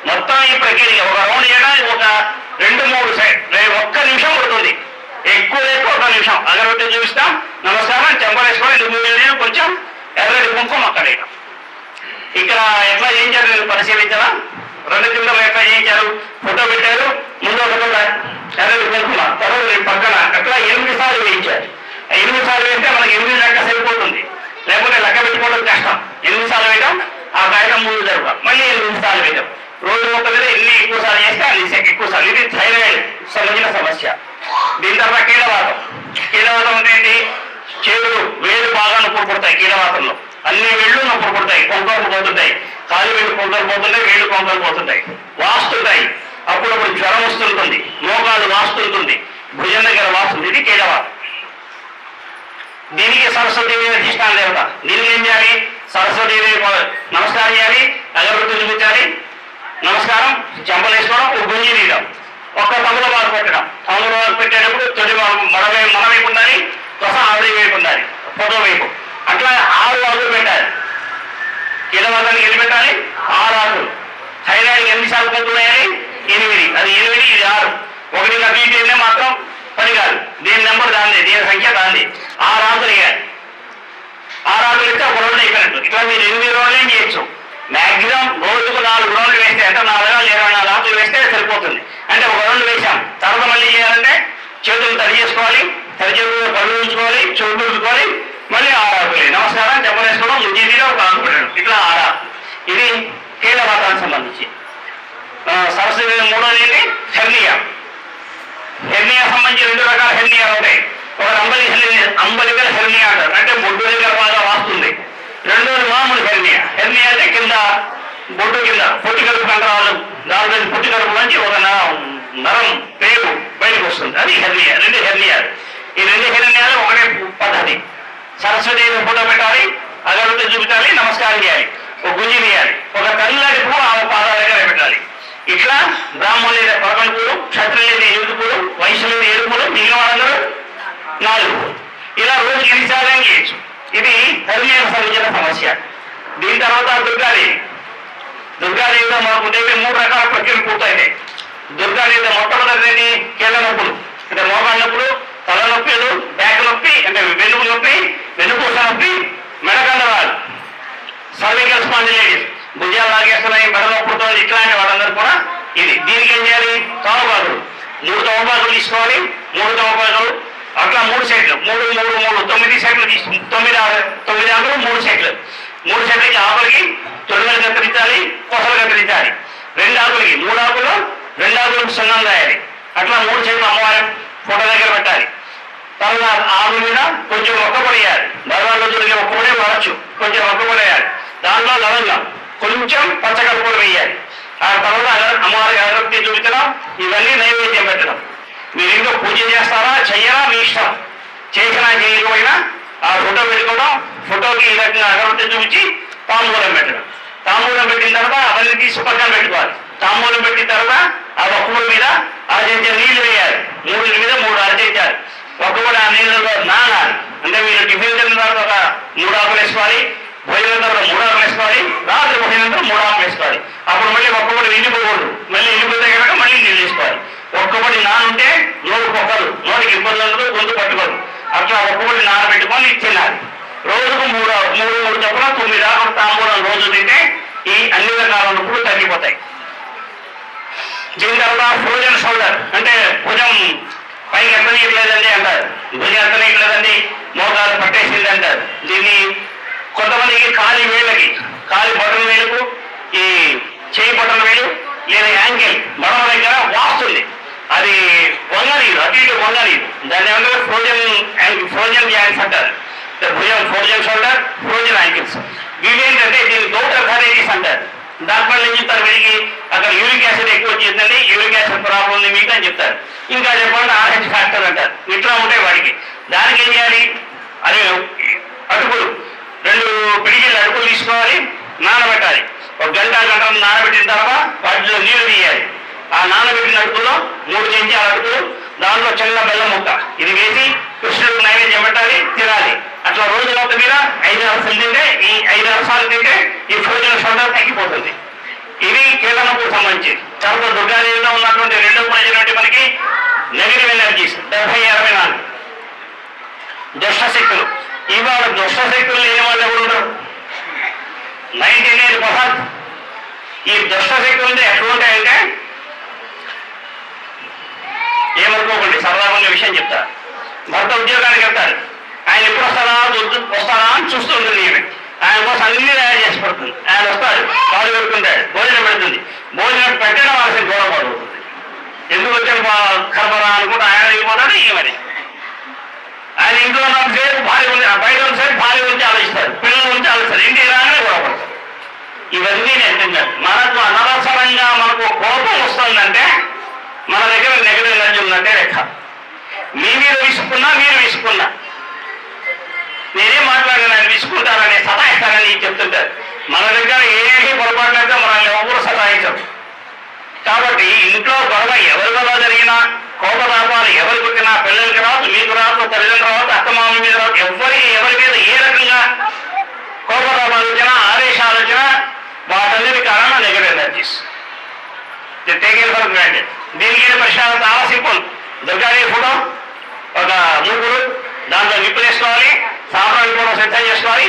మొత్తం ఈ ప్రక్రియ ఒక రౌండ్ చేయడానికి ఒక 2-3 ఒక్క నిమిషం పడుతుంది. ఎక్కువ 1 నిమిషం. అగరబత్తి చూపిస్తాం, నమస్కారం, చెంపలు వేసుకోవాలి, కొంచెం ఎర్రటి కుంకుమ అక్కడ. ఇక్కడ ఎట్లా చేయించారు నేను పరిశీలించాలా? 2 కిందలు ఎట్లా చేయించారు? ఫోటో పెట్టారు, ముందు ఒక ఎర్రటి కుంకుమ, తర్వాత పక్కన అట్లా 8 సార్లు వేయించారు. 8 సార్లు వేస్తే మనకి 8 లెక్క సరిపోతుంది, లేకపోతే లెక్క పెట్టుకోవడం కష్టం. 8 సార్లు వేయడం, ఆ కాగితం ముందు జరగడం, మళ్ళీ 8 సార్లు వేయడం. రోజు మొత్తం మీద ఎన్ని ఎక్కువ సార్లు చేస్తే అన్ని ఎక్కువ సార్లు. ఇది థైరాయిడ్ సంబంధించిన సమస్య. దీని తర్వాత కీళ్ళవాతం. కీళ్ళవాతం అంటే ఏంటి? వేలు బాగా నొప్పులు పుడతాయి. కీళ్ళవాతంలో అన్ని వేళ్ళు నొప్పులు పుడతాయి, కొంకలు పోతుంటాయి, కాలు వేళ్ళు కొంకలు పోతుంటాయి, వేళ్ళు కొంకలు పోతుంటాయి, వాస్తుంటాయి. అప్పుడప్పుడు జ్వరం వస్తుంటుంది, మోకాలు వాస్తుంటుంది, భుజం దగ్గర వాస్తుంది. ఇది కీళ్ళవాతం. దీనికి సరస్వతీదేవి అధిష్టాన దేవత. దీనికి ఏం చేయాలి? సరస్వతీదేవి నమస్కారం చేయాలి, అగరబత్తి చూపించాలి, నమస్కారం, చెంపలు వేసుకోవడం, ఒక గుంజి తీయడం, ఒక్క తమలపాకు పెట్టడం. తమలపాకు పెట్టేటప్పుడు తొలి మన వైపు ఉండాలి, త్వస ఆవిడ వైపు ఉండాలి, ఫోటో వైపు. అట్లా 6 ఆకులు పెట్టాలి. కీళ్ళవాతానికి ఎన్ని పెట్టాలి? 6 ఆకులు. థైరాయిడ్ ఎన్ని సార్లు పంతులు వేయాలి? 8. అది 8, ఇది 6. ఒకటి అటు మాత్రం 10 కాదు. దీని నెంబర్ దాంది, దీని సంఖ్య దాంది. 6 ఆకులు వేయాలి. 6 ఆకులు ఇస్తే ఒక రౌండ్ అయిపోయినట్టు. ఇట్లా మీరు 8 రౌండ్లు ఏం చేయొచ్చు. మ్యాక్సిమం రోజుకు 4 రౌండ్లు వేస్తే, అంటే 24 ఆకులు వేస్తే సరిపోతుంది. అంటే ఒక రౌండ్ వేసాం, తర్వాత మళ్ళీ చేయాలంటే చేతులు తడి చేసుకోవాలి, తడి చేతులు కళ్ళు ఉంచుకోవాలి, చెవులు ఉంచుకోవాలి, మళ్ళీ 6 ఆకులు. నమస్కారం, చెప్పలేసుకోవడం, ముజ్జీలో ఒక ఆకు పెట్టడం, ఇట్లా 6 ఆకులు. ఇది కీళ్ళవాతానికి సంబంధించి. సరస్వతి 3వది ఏంటి? హెర్నియా. హెర్నియా సంబంధించి 2 రకాల హెర్నియాలు ఉంటాయి. ఒక అంబలికల్ హెర్నియా అంటారు, అంటే బొడ్డు దగ్గర బాగా వాస్తుంది. 2వది మామూలు హెర్నియా. హెర్నియా అంటే కింద బొడ్డు కింద పొట్టి కడుపు కండరాలు, దాని పొట్టి కడుపు నుంచి ఒక నరం పేరు బయటకు వస్తుంది, అది హెర్నియా. 2 హెర్నియాలు. ఈ 2 హెర్నియాలు ఒకటే పద్ధతి. సరస్వతి ఫోటో పెట్టాలి, అగరబత్తి చూపించాలి, నమస్కారం చేయాలి, ఒక గుంజి తీయాలి, ఒక తెల్లటి పువ్వు ఆ పాదాల దగ్గర పెట్టాలి. ఇట్లా బ్రాహ్మణులు లేదా 11 పూలు, క్షత్రులు లేదా 8 పూలు, వైశ్యులు లేదా 7 పూలు, మిగిలిన వాళ్ళందరూ 4 పూలు. ఇలా రోజుకి 8 సార్లు చేయొచ్చు. ఇది హెర్నియాకు సంబంధించిన సమస్య. దీని తర్వాత దుర్గాదేవి. దుర్గాదేవిలో మనకు 3 రకాల ప్రక్రియలు పూర్తయినాయి. దుర్గాదేవి మొట్టమొదటి కీళ్ళ నొప్పులు, అంటే మోకాళ్ళ నొప్పులు, తలనొప్పులు, బ్యాక్ నొప్పి, అంటే వెన్నుకు నొప్పి, వెన్నుపూస నొప్పి, మెడకండరాలు, సర్వికల్ స్పాండిలైటిస్, భుజాలు లాగేస్తున్నాయి, మెడ నొప్పులతో ఇట్లాంటి వాళ్ళందరూ కూడా ఇది. దీనికి ఏం చేయాలి? తమలపాకులు. 3 తమలపాకులు తీసుకోవాలి. 3 తమలపాకులు అట్లా 3 సెట్లు, 3, 3, 3, 9 సెట్లు తీసుకుని 9 ఆకులు 3 సెట్లు. 3 సెట్లకి ఆకులకి తొడిమలు కత్తిరించాలి, కొసలు కత్తిరించాలి. 2 ఆకులకి 3 ఆకులు, 2 ఆకులకు సున్నం రాయాలి. అట్లా 3 సెట్లు అమ్మవారి ఫోటో దగ్గర పెట్టాలి. తర్వాత ఆకు మీద కొంచెం ఒక్కపొడి వేయాలి. బలవాళ్ళ దొరికే ఒక్కపొడే వాడచ్చు, కొంచెం ఒక్కపొడి వేయాలి. దాంట్లో లవంగం, కొంచెం పచ్చకర్పూరం వేయాలి. ఆ తర్వాత అమ్మవారికి అగరబత్తి చూపించడం, ఇవన్నీ నైవేద్యం పెట్టడం. మీరు ఇంట్లో పూజ చేస్తారా చెయ్యరా మీ ఇష్టం. చేసినా చేయకపోయినా ఆ ఫోటో పెట్టుకోవడం, ఫోటోకి ఈ రకంగా అగరబత్తి చూపించి తాంబూలం పెట్టడం. తాంబూలం పెట్టిన తర్వాత అవన్నీ తీసి పక్కన పెట్టుకోవాలి. తాంబూలం పెట్టిన తర్వాత ఆ ఒక్కబడి మీద అరచెంచా నీళ్లు వేయాలి. 3 మీద 3 అరచెంచాలి. ఒక్కబడి ఆ నీళ్ళలో నానాలి. అంటే మీరు టిఫిన్ తిన్న తర్వాత ఒక 3 ఆకులు వేసుకోవాలి, భోజనం తర్వాత 3 ఆకులు వేసుకోవాలి, రాత్రి భోజనం తర్వాత 3 ఆకులు వేసుకోవాలి. అప్పుడు మళ్ళీ ఒక్కబడి ఎండిపోకూడదు. మళ్ళీ ఎండిపోతే కనుక మళ్ళీ నీళ్ళు వేసుకోవాలి. ఒక్కబడి నానుంటే నోరు పొక్కలు, నోటికి ఇబ్బంది ఉండదు, గొంతు పట్టుకోదు. అట్లా ఒక్కబడి నానబెట్టుకొని తినాలి. రోజుకు 3 చొప్పున 9 ఆకులు తాంబూలం రోజు తింటే ఈ అన్ని రకాల నొప్పులు తగ్గిపోతాయి. దీని తర్వాత ఫ్రోజన్ షోల్డర్ అంటే భుజం పైకి ఎత్తనీయట్లేదండి అంటారు. భుజం ఎత్తనీయట్లేదండి, మోకాలు పట్టేసింది అంటారు. దీన్ని కొంతమందికి కాలి వేళ్ళకి, కాలి బొటన వేలుకు, ఈ చేయి బొటన వేలు లేదా యాంకిల్ మడమ దగ్గర వాస్తుంది. అది వంగనీరు, అటు ఇటు వంగనీరు. దాన్ని ఏమంటారు ఫ్రోజన్ జాయింట్స్ అంటారు. భుజం ఫ్రోజన్ షోల్డర్, ఫ్రోజన్ యాంకిల్స్. ఇవేంటంటే దీన్ని డోటర్ హెరేటిస్ అంటారు. దానిపై ఏం చెప్తారు, వీరికి అక్కడ యూరిక్ యాసిడ్ ఎక్కువ వచ్చిందండి, యూరిక్ యాసిడ్ ప్రాబ్లం ఉంది మీకు అని చెప్తారు. ఇంకా చెప్పండి RH ఫ్యాక్టర్ అంటారు. ఇట్లా ఉంటాయి వాడికి. దానికి ఏం చేయాలి, అది అటుకులు 2 పిడికిళ్ళు అటుకులు తీసుకోవాలి, నానబెట్టాలి. 1 గంట నానబెట్టిన తర్వాత వాటిలో నీళ్లు తీయాలి. ఆ నానబెట్టిన అటుకుల్లో 3 చెంచాల అటుకులు, దాంట్లో చిన్న బెల్లం ముక్క ఇది వేసి కృష్ణుడికి నైవేద్యం పెట్టాలి, తినాలి. అట్లా రోజు మొత్తం మీద 5-6 సార్లు తింటే, ఈ 5-6 సార్లు తింటే ఈ ఫ్రోజన్ షోల్డర్ తగ్గిపోతుంది. ఇది కీళ్ళ నొప్పుకు సంబంధించి. తర్వాత దుర్గాదేవిలో ఉన్నటువంటి 2వ ప్రజలు మనకి నెగటివ్ ఎనర్జీస్ 70-64 దుష్ట శక్తులు. ఇవాళ దుష్ట శక్తులు లేని వాళ్ళు ఎవరు ఉండరు. 98% ఈ దుష్ట శక్తులు ఎట్లా ఉంటాయంటే, ఏమనుకోకండి సరదాగా విషయం చెప్తా. భర్త ఉద్యోగానికి వెళ్తారు, ఆయన ఎప్పుడు వస్తారా అని చూస్తూ ఉంటుంది. ఆయన కోసం అన్ని తయారు చేసి పడుతుంది. ఆయన వస్తాడు, పాలు పెడుతుంటాడు, భోజనం పెడుతుంది. భోజనం పెట్టడం వాళ్ళకి దూరం పడుతుంది. ఎందుకు వచ్చాడు కర్మరా అనుకుంటే ఆయన వెళ్ళిపోతాడు, ఈమెని. ఆయన ఇంట్లో ఉన్నంతసేపు భార్య ఉంది, బయట ఉన్నసేపు భార్య గురించి ఆలోచిస్తారు, పిల్లల గురించి ఆలోచిస్తారు, ఇంటికి రాగానే గొడవపడతారు. ఇవన్నీ నేను తిన్నాను. మనకు అనవసరంగా మనకు కోపం వస్తుందంటే మన దగ్గర నెగటివ్ ఎనర్జీ ఉందంటే లెక్క. మీ మీద విసుకున్నా, మీరు విసుకున్నా, నేనేం మాట్లాడాను ఆయన విసుకుంటారని సతాయిస్తారని చెప్తుంటారు. మన దగ్గర ఏమీ పొరపాట్లయితే మనల్ని ఎవరు సతాయించరు. కాబట్టి ఇంట్లో గొడవ ఎవరి గొడవ జరిగినా, కోపతాపాలు ఎవరికి వచ్చినా, పిల్లలకి రావచ్చు, మీకు రావచ్చు, తల్లిదండ్రులు రావచ్చు, అత్తమామ మీద రావచ్చు, ఎవరి మీద ఏ రకంగా కోపతాపాలు వచ్చినా, ఆదేశాలు వచ్చినా వాటన్నిటి కారణం negative energies. Taken for granted. దీనికి పరిష్కారం చాలా సింపుల్. దుర్గాదేవి ఫోటో, ఒక ముగ్గురు, దాంట్లో నిప్పులు వేసుకోవాలి, సాంబ్రాణి కూడా సిద్ధం చేసుకోవాలి.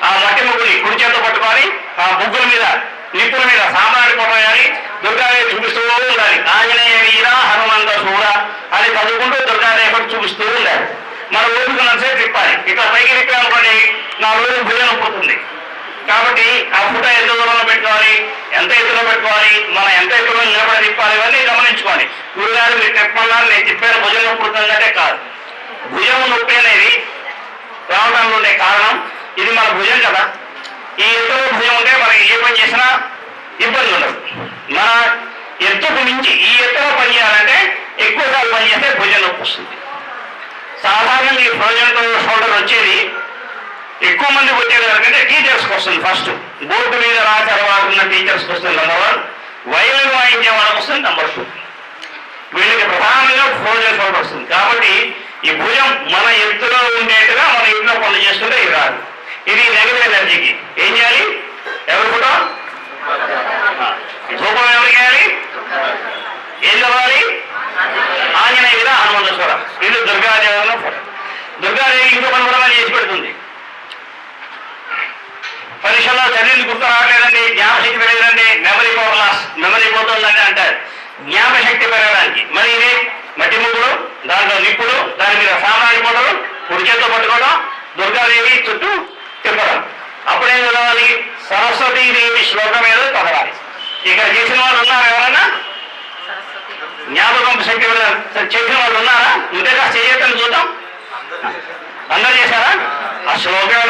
ఆ మట్టి ముగ్గుని కుడి చేతితో పట్టుకోవాలి. ఆ ముగ్గుల మీద, నిప్పుల మీద సాంబ్రాణి కూడా వేయాలి. దుర్గాదేవి చూపిస్తూ ఉండాలి. ఆంజనేయ వీర హనుమంత సూర అని చదువుకుంటూ దుర్గాదేవి చూపిస్తూ ఉండాలి. మనం ఓపుకున్నంతసేపు తిప్పాలి. ఇట్లా పైకి తిప్పామనుకోండి, 4 రోజులు భుజం పోతుంది. కాబట్టి ఆ ఫోటో ఎంత దూరంలో పెట్టుకోవాలి, ఎంత ఎత్తులో పెట్టుకోవాలి, మనం ఎంత ఎత్తులో నిలబడి తిప్పాలి, ఇవన్నీ గమనించుకోవాలి. గురుగారు మీరు తిప్పన్నారు, నేను తిప్పాను భుజం నొప్పి పుడుతుందంటే కాదు. భుజం నొప్పి అనేది రావడంలో ఉండే కారణం ఇది మన భుజం కదా. ఈ ఎత్తులో భుజం ఉంటే మనకి ఏ పని చేసినా ఇబ్బంది ఉండదు. మన ఎత్తుకు మించి ఈ ఎత్తులో పని చేయాలంటే ఎక్కువసార్లు పని చేస్తే భుజం నొప్పి వస్తుంది. సాధారణంగా ఈ ఫ్రోజన్ షోల్డర్ వచ్చేది ఎక్కువ మందికి వచ్చేది ఎవరికంటే టీచర్స్కి వస్తుంది. ఫస్ట్ బోర్డు మీద రాశారు వాడుతున్న టీచర్స్కి వస్తుంది నెంబర్ 1. వైలిన్ వాయించే వాళ్ళకి వస్తుంది నెంబర్ 2. వీళ్ళకి ప్రధానంగా ఫ్రోజన్ షోల్డర్ వస్తుంది. కాబట్టి ఈ భుజం మన ఎత్తులో ఉండేట్టుగా మన ఇంట్లో పనులు చేసుకుంటే ఇది రాదు. ఇది నెగటివ్ ఎనర్జీకి ఏం చేయాలి, ఎవరి ఫోటో రూపం ఎవరికి చేయాలి, ఏం చదవాలి, ఆంజనేయ మీద హనుమంత స్వర. ఇది దుర్గాదేవి ఫోటో. దుర్గాదేవి ఇంకో పని కూడా చేసి పెడుతుంది. పరీక్షల్లో చదివింది గుర్తు రావట్లేదండి, జ్ఞాపశక్తి పెరగదండి, మెమరీ పవర్ లాస్, మెమరీ పోతుందండి అంటారు. జ్ఞాపశక్తి పెరగడానికి మరి ఇది మట్టి ముగ్గులు, దాంట్లో నిప్పులు, దాని మీద సామ్రాణి పొడలు, కుడి చేతితో పట్టుకోవడం, దుర్గాదేవి చుట్టూ తిప్పడం. అప్పుడేం చదవాలి, సరస్వతీదేవి శ్లోకం ఏదో చదవాలి. ఇక్కడ చేసిన వాళ్ళు ఉన్నారు ఎవరన్నా, జ్ఞాపకం శక్తి చేసిన వాళ్ళు ఉన్నారా? ఉంటే కాస్త చేయటం చూద్దాం. అందరు చేశారా? ఆ శ్లోకం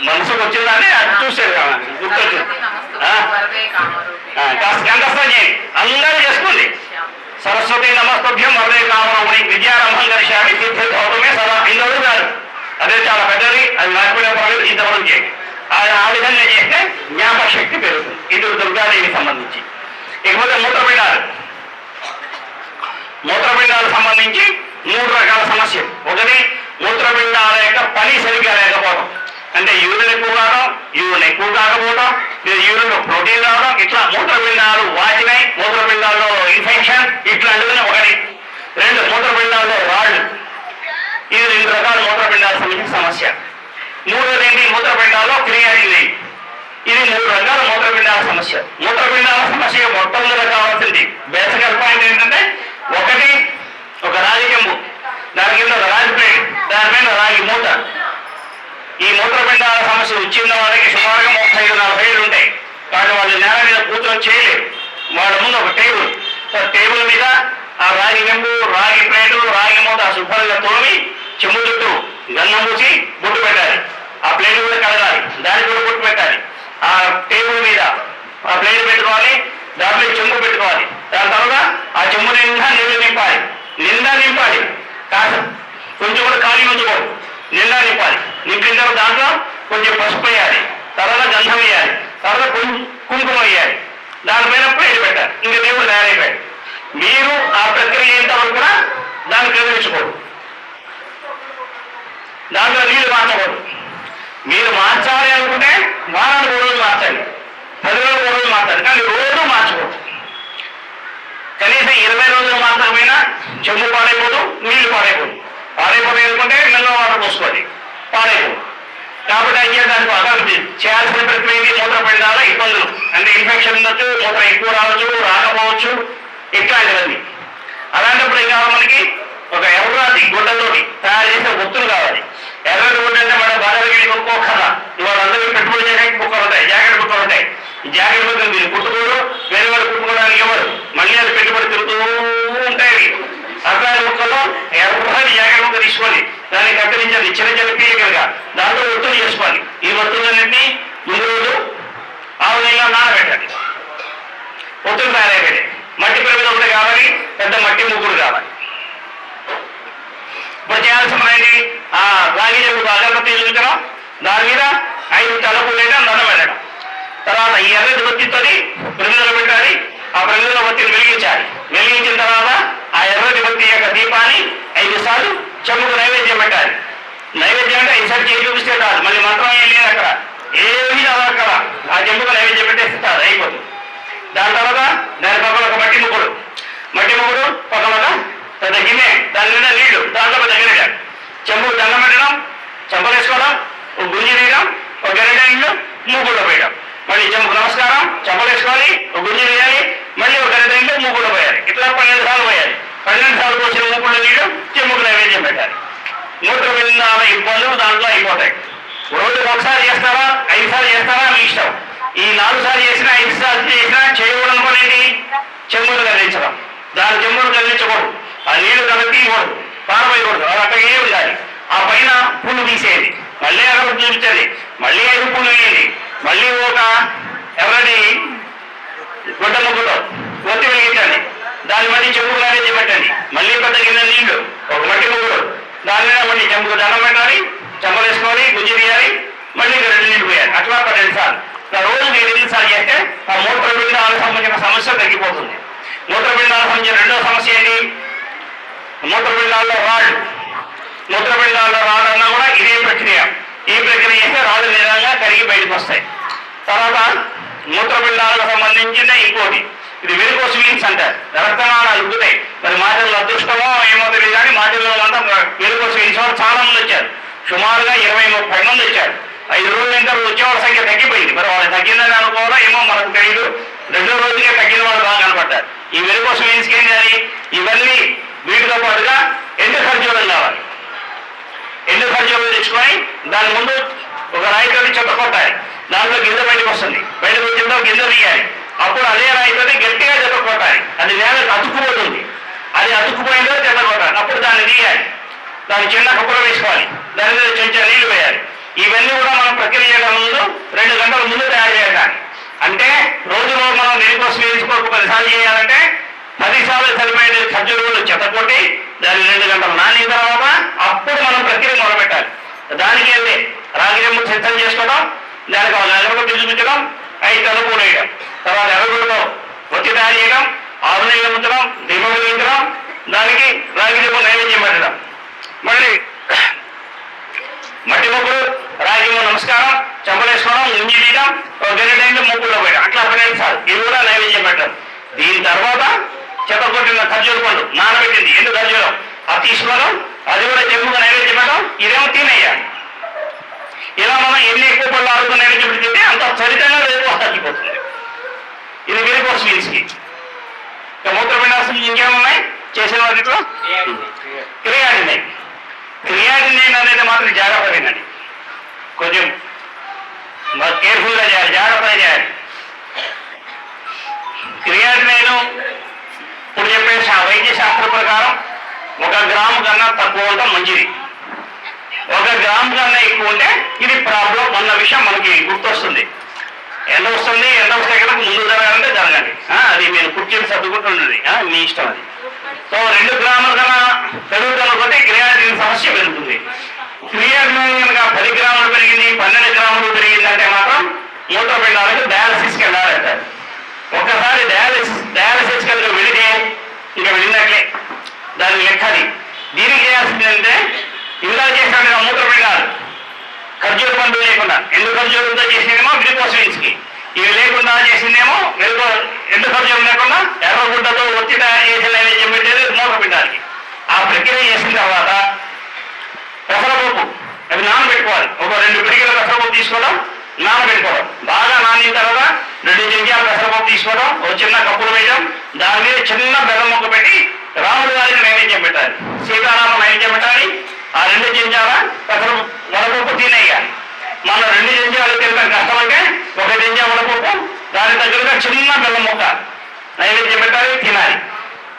మనసుకు వచ్చిందని అది చూసేది కదా, గుర్తొచ్చింది. కాస్త కంఠస్థం చేయండి, అందరూ చేసుకోండి. సరస్వతి నమస్తభ్యం వరదే కామం అదే చాలా పెద్దది, అది లేకపోయినా పర్లేదు, ఇంతవరకు చేయండి. ఆ విధంగా చేస్తే జ్ఞాపక శక్తి పెరుగుతుంది. ఇది దుర్గాదేవికి సంబంధించి. ఇకపోతే మూత్రపిండాలకు సంబంధించి 3 రకాల సమస్యలు. ఒకటి మూత్రపిండాల యొక్క పని సరిగ్గా లేకపోవడం, అంటే యూరిన్ ఎక్కువ కావడం, యూరిన్ ఎక్కువ కాకపోవడం, యూరిన్ ప్రోటీన్ రావడం, ఇట్లా మూత్రపిండాలు వాచినాయి, మూత్రపిండాల్లో ఇన్ఫెక్షన్ ఇట్లాంటివి ఒకటి. 2 మూత్రపిండాల్లో రాళ్ళు. ఇది 2 రకాల మూత్రపిండాలకు సంబంధించిన సమస్య. 3వది ఏంటి, మూత్రపిండాల్లో క్రియాటినిన్. ఇది 3 రకాల మూత్రపిండాల సమస్య. మూత్రపిండాల సమస్య మొట్టమొదటి కావాల్సింది బేసికల్ పాయింట్ ఏంటంటే, ఒకటి ఒక రాగి చెంబు, దాని కింద ఒక రాగి ప్లేట్, దానిపైన రాగి మూత. ఈ మూత్రపిండాల సమస్య వచ్చిన వాళ్ళకి సుమారుగా 35-40 ఏళ్ళు ఉంటాయి. కాబట్టి వాళ్ళు నేల మీద కూర్చొని చేయలేరు. వాళ్ళ ముందు ఒక టేబుల్, టేబుల్ మీద ఆ రాగి చెంబు, రాగి ప్లేటు, రాగి మూత శుభ్రంగా తోమి చెంబు చుట్టూ గన్నం పూసి బొట్టు పెట్టాలి. ఆ ప్లేట్ కూడా కడగాలి, దానికి కూడా బొట్టు పెట్టాలి. ఆ టేబుల్ మీద ఆ ప్లేట్ పెట్టుకోవాలి, దాంట్లో చెంబు పెట్టుకోవాలి. దాని తర్వాత ఆ చెంబు నిండా నీళ్లు నింపాలి. కాదు కొంచెం కూడా ఖాళీ ఉంచుకోదు, నిండా నింపాలి. నింపిన తర్వాత దాంట్లో కొంచెం పసుపు వేయాలి, తర్వాత గంధం వేయాలి, తర్వాత కుంకుమ వేయాలి, దానిపైన ప్లేట్ పెట్టాలి. ఇంకా దేవుడు తయారైపోయాడు. మీరు ఆ ప్రక్రియ ఎంతవరకు కూడా దాన్ని కదిలించుకోడు, దాంట్లో నీళ్లు మార్చకూడదు. మీరు మార్చాలి అనుకుంటే వారానికి 3 రోజులు మార్చండి, 10 రోజులు 3 రోజులు మార్చాలి, కానీ రోజు మార్చకూడదు. కనీసం 20 రోజులు మార్చకపోయినా చెంబు పాడైపోదు, నీళ్లు పాడైపోదు. పాడైపోతాయి అనుకుంటే మెల్ల వాటర్ పోసుకోవాలి, పాడైపోదు. కాబట్టి అయ్యే దానికి అభివృద్ధి చేయాల్సిన ప్రక్రియ మూత్రపిండాల ఇబ్బందులు, అంటే ఇన్ఫెక్షన్ ఉండొచ్చు, మూత్రం ఎక్కువ రావచ్చు, రాకపోవచ్చు, ఇట్లాంటివన్నీ. అలాంటప్పుడు ఏం కావాలి, మనకి ఒక ఎర్రటి గుడ్డతోటి తయారు చేసిన ఒత్తులు కావాలి. ఎర్రటి గుడ్డ అంటే మనం బాగా కొనుక్కోకదా, ఇవాళ అందరికీ పెట్టుబడి చేయడానికి బుక్కలు ఉంటాయి, జాకెట్ బుక్కలు ఉంటాయి. ఈ జాకెట్ బుక్కలు మీరు కుట్టుకోరు, వేరే వాళ్ళు కుట్టుకోవడానికి ఎవరు, మళ్ళీ అది పెట్టుబడి తిరుగుతూ ఉంటాయి. అట్లాంటి బుక్కలో ఎర్రటి జాకెట్ బుక్క తీసుకోవాలి, దాన్ని కత్తిరించాలి చిన్న పీలికలుగా, దాంట్లో ఒత్తులు చేసుకోవాలి. ఈ ఒత్తులన్నింటినీ ముందు రోజు ఆ విధంగా నానబెట్టాలి. ఒత్తులు తయారైపోయాయి. మట్టి ప్రమిద ఒకటి కావాలి, పెద్ద మట్టి ముగ్గురు కావాలి. ఇప్పుడు చేయాల్సిన ఏంటి, ఆ రాగి చెంబుకు అగరబత్తి చూపించడం, దాని మీద 5 తలపులు లేదా దండం పెట్టడం. తర్వాత ఈ ఎర్రటి ఒత్తితో ప్రమిదలు పెట్టాలి. ఆ ప్రమిదల ఒత్తిని వెలిగించాలి. వెలిగించిన తర్వాత ఆ ఎర్రటి ఒత్తి యొక్క దీపాన్ని 5 సార్లు చెంబుకు నైవేద్యం పెట్టాలి. నైవేద్యం అంటే 5 సార్లు చేసి చూపిస్తే కాదు, మళ్ళీ మంత్రం ఏం లేదు అక్కడ, ఏమీ అక్కడ ఆ చెంబుకు నైవేద్యం పెట్టేస్తే కాదు, అయిపోతుంది. దాని తర్వాత దాని పక్కన ఒక మట్టి ముగ్గుడు పక్కన ఒక పెద్ద గిన్నె, దాని మీద నీళ్లు, దాంట్లో పెద్ద గరిట, చెంబు దండం పెట్టడం, చెంపలు వేసుకోవడం, ఒక గుంజి తీయడం, ఒక గరిట నీళ్లు మూగుళ్ళో పోయడం, మళ్ళీ చెంబుకు నమస్కారం, చెంపలు వేసుకోవాలి, ఒక గుంజి తీయాలి, మళ్ళీ ఒక గరిట నీళ్లు మూగుళ్ళో పోయాలి. ఇట్లా 12 సార్లు పోయాలి. 12 సార్లు పోసిన మూగుళ్ళ నీళ్లు చెంబుకు నైవేద్యం పెట్టాలి. మూత్రపిండాల ఇబ్బందులు దాంట్లో అయిపోతాయి. రోజుకు ఒకసారి చేస్తారా, 5 సార్లు చేస్తారా, మీ ఇష్టం. ఈ 4 సార్లు చేసినా 5 సార్లు చేసినా చేయకూడదు అనుకోండి, చెంబులు కదిలించడం. దాని చెంబులు కదిలించకూడదు, ఆ నీళ్లు కలిపి ఇవ్వకూడదు, పారబోయకూడదు, అది అక్కడే ఉండాలి. ఆ పైన పుల్లు తీసేయండి, మళ్ళీ అక్కడ చూపించండి, మళ్ళీ 5 పుల్లు వేయండి, మళ్ళీ ఒక ఎర్రటి గుడ్డ ముగ్గుతో ఒత్తి వెలిగించండి, దాన్ని మళ్ళీ చెంబుకు నైవేద్యం పెట్టండి, మళ్ళీ పెద్ద గిన్నె నీళ్లు, ఒక మట్టి ముగ్గురు, దాని మీద మళ్ళీ చెంబుకు దండం పెట్టాలి, చెంబలు వేసుకోవాలి, గుజ్జి తీయాలి, మళ్ళీ 2 నీళ్లు పోయాలి. అట్లా 12 సార్లు. రోజుకి 8 సార్లు చేస్తే ఆ మూత్రపిండాలకు సంబంధించిన సమస్య తగ్గిపోతుంది. మూత్రపిండాలకు సంబంధించిన రెండో సమస్య ఏంటి, మూత్రపిండాల్లో రాళ్ళు. మూత్రపిండాల్లో రాళ్ళు అన్నా కూడా ఇదే ప్రక్రియ. ఈ ప్రక్రియ చేస్తే రాళ్ళు నిజంగా కరిగి బయటకు వస్తాయి. తర్వాత మూత్రపిండాలకు సంబంధించిన ఇంకోటి, ఇది వెరికోస్ వీన్స్ అంటారు. రక్తనాళాలు ఉగ్గుతాయి. మరి మాటల్లో అదృష్టమో ఏమో తెలియదు కానీ మాటల్లో అంతా వెరికోస్ వీన్స్ వాళ్ళు చాలా మంది వచ్చారు. సుమారుగా 20-30 మంది వచ్చారు. 5 రోజుల ఇంకా వచ్చేవాళ్ళ సంఖ్య తగ్గిపోయింది. మరి వాళ్ళు తగ్గిందని అనుకోవాలో ఏమో మనకు తెలియదు. 2వ రోజుకే తగ్గిన వాళ్ళు బాగా కనపడ్డారు. ఈ వెరికోస్ వీన్స్కి ఏం చేయాలి, ఇవన్నీ వీటితో పాటుగా ఎండు ఖర్జూరం కావాలి. ఎండు ఖర్జూరం తెచ్చుకొని దాని ముందు ఒక రాయితో చెత్త కొట్టాలి. దాంట్లో గింజ బయటకు వస్తుంది. బయటకు వచ్చిందో గింజ తీయాలి. అప్పుడు అదే రాయితో గట్టిగా చెత్త కొట్టాలి. అది నేలకు అతుక్కుపోతుంది. అది అతుక్కుపోయిందో చెత్త కొట్టాలి. అప్పుడు దాన్ని తీయాలి. దాన్ని చిన్న కప్పులో వేసుకోవాలి. దాని మీద చెంచా నీళ్లు వేయాలి. ఇవన్నీ కూడా మనం ప్రక్రియ చేయడం ముందు 2 గంటల ముందు తయారు చేయాలి. అంటే రోజులో మనం వెరికోస్ వీన్స్ కొరకు 10 సార్లు చేయాలంటే 10 సార్లు సరిపోయే ఖర్జూరాలు చెత్త కొట్టి దాన్ని 2 గంటలు నానిన తర్వాత అప్పుడు మనం ప్రక్రియ మొదలుపెట్టాలి. దానికి వెళ్ళి రాగి చెంబు సిద్ధం చేసుకోవడం, దానికి ఒక అగరబత్తి చూపించడం, 5 తలుపులు వేయడం, తర్వాత ఎర్రగుడిలో ఒత్తి తయారు చేయడం, ఆవు నెయ్యి ఉంచడం, దీపం వెలిగించడం, దానికి రాగి చెంబు నైవేద్యం పెట్టడం, మళ్ళీ మట్టి ముగ్గులు, రాగి నమస్కారం, చెంపలేసుకోవడం, ముంజి తీయడం, ఒక గంట ముగ్గుల్లో పోయడం, అట్లా 12 సార్లు ఇవి కూడా నైవేద్యం పెట్టడం. దీని తర్వాత చెత్తకొట్టిన ఖర్జూర పండు నానబెట్టింది ఎండు ఖర్జూరం అది తీసుకోవడం, అది కూడా చెంపుగా నైవేద్యం పెట్టడం, ఇదేమో తినేయాలి. ఇలా మనం ఎన్ని ఎక్కువ పళ్ళు ఆడుకుని నైవేద్యం పెడితే అంత ఫలితంగా రేపు తగ్గిపోతుంది. ఇది వెరికోస్ మీల్స్కి. ఇక మూత్రపిండాల్సిన ఇంకేమున్నాయి చేసిన వాటిలో క్రియాటినైన్. క్రియాటినైన్ అనేది మాత్రం జాగ్రత్త వినండి, కొంచెం కేర్ఫుల్గా చేయాలి, జాగ్రత్తగా చేయాలి. క్రియాటినైన్ ఇప్పుడు చెప్పే వైద్య శాస్త్ర ప్రకారం 1 గ్రాము కన్నా తక్కువ ఉండటం మంచిది. 1 గ్రాము కన్నా ఎక్కువ ఉంటే ఇది ప్రాబ్లం అన్న విషయం మనకి గుర్తొస్తుంది. ఎండ వస్తే కనుక ముందు జరగాలంటే జరగండి, అది మీరు కుర్చీని సర్దుకుంటుండండి, మీ ఇష్టం అది. సో 2 గ్రాముల కన్నా పెరుగుతున్న కొద్దీ క్రియాటిన్ సమస్య పెరుగుతుంది. క్రియాటిన్ కనుక 10 గ్రాములు పెరిగింది, 12 గ్రాములు పెరిగిందంటే మాత్రం మూత్రపిండాలకు డయాలసిస్కి వెళ్ళాలంటారు. ఒక్కసారి డయాలసిస్ కనుక వెళితే ఇంకా వెళ్ళినట్లే, దాని లెక్కది. దీనికి చేయాల్సింది అంటే ఇందులో చేసిన మూత్రపిండాలు ఖర్జూర పండు లేకుండా ఎండు ఖర్జూరంతో చేసిందేమో గ్లూకోజ్ మీల్స్కి, ఇవి లేకుండా చేసిందేమో ఎండు ఖర్జూరం లేకుండా ఎర్రగుడ్డతో ఒత్తి తయారు చేసిన నైవేద్యం పెట్టేది మూత్రపిండాలకి. ఆ ప్రక్రియ చేసిన తర్వాత పెసరపప్పు అవి నానబెట్టుకోవాలి. ఒక 2 పిడికిల పెసరపప్పు తీసుకోవడం, నానబెట్టుకోవడం, బాగా నానిన తర్వాత 2 చెంచాల పెసరపప్పు తీసుకోవడం, ఒక చిన్న కప్పులు వేయడం, దాని మీద చిన్న బెల్లం ముక్క పెట్టి రాముడి వారికి నైవేద్యం పెట్టాలి, సీతారామ నైవేద్యం పెట్టాలి. ఆ 2 చెంచాల వడపప్పు తినేయాలి. మనం 2 చెంచాలు తినడం కష్టమంటే 1 చెంచా వడపప్పు, దాని దగ్గరగా చిన్న బెల్లం ముక్క నైవేద్యం పెట్టాలి, తినాలి.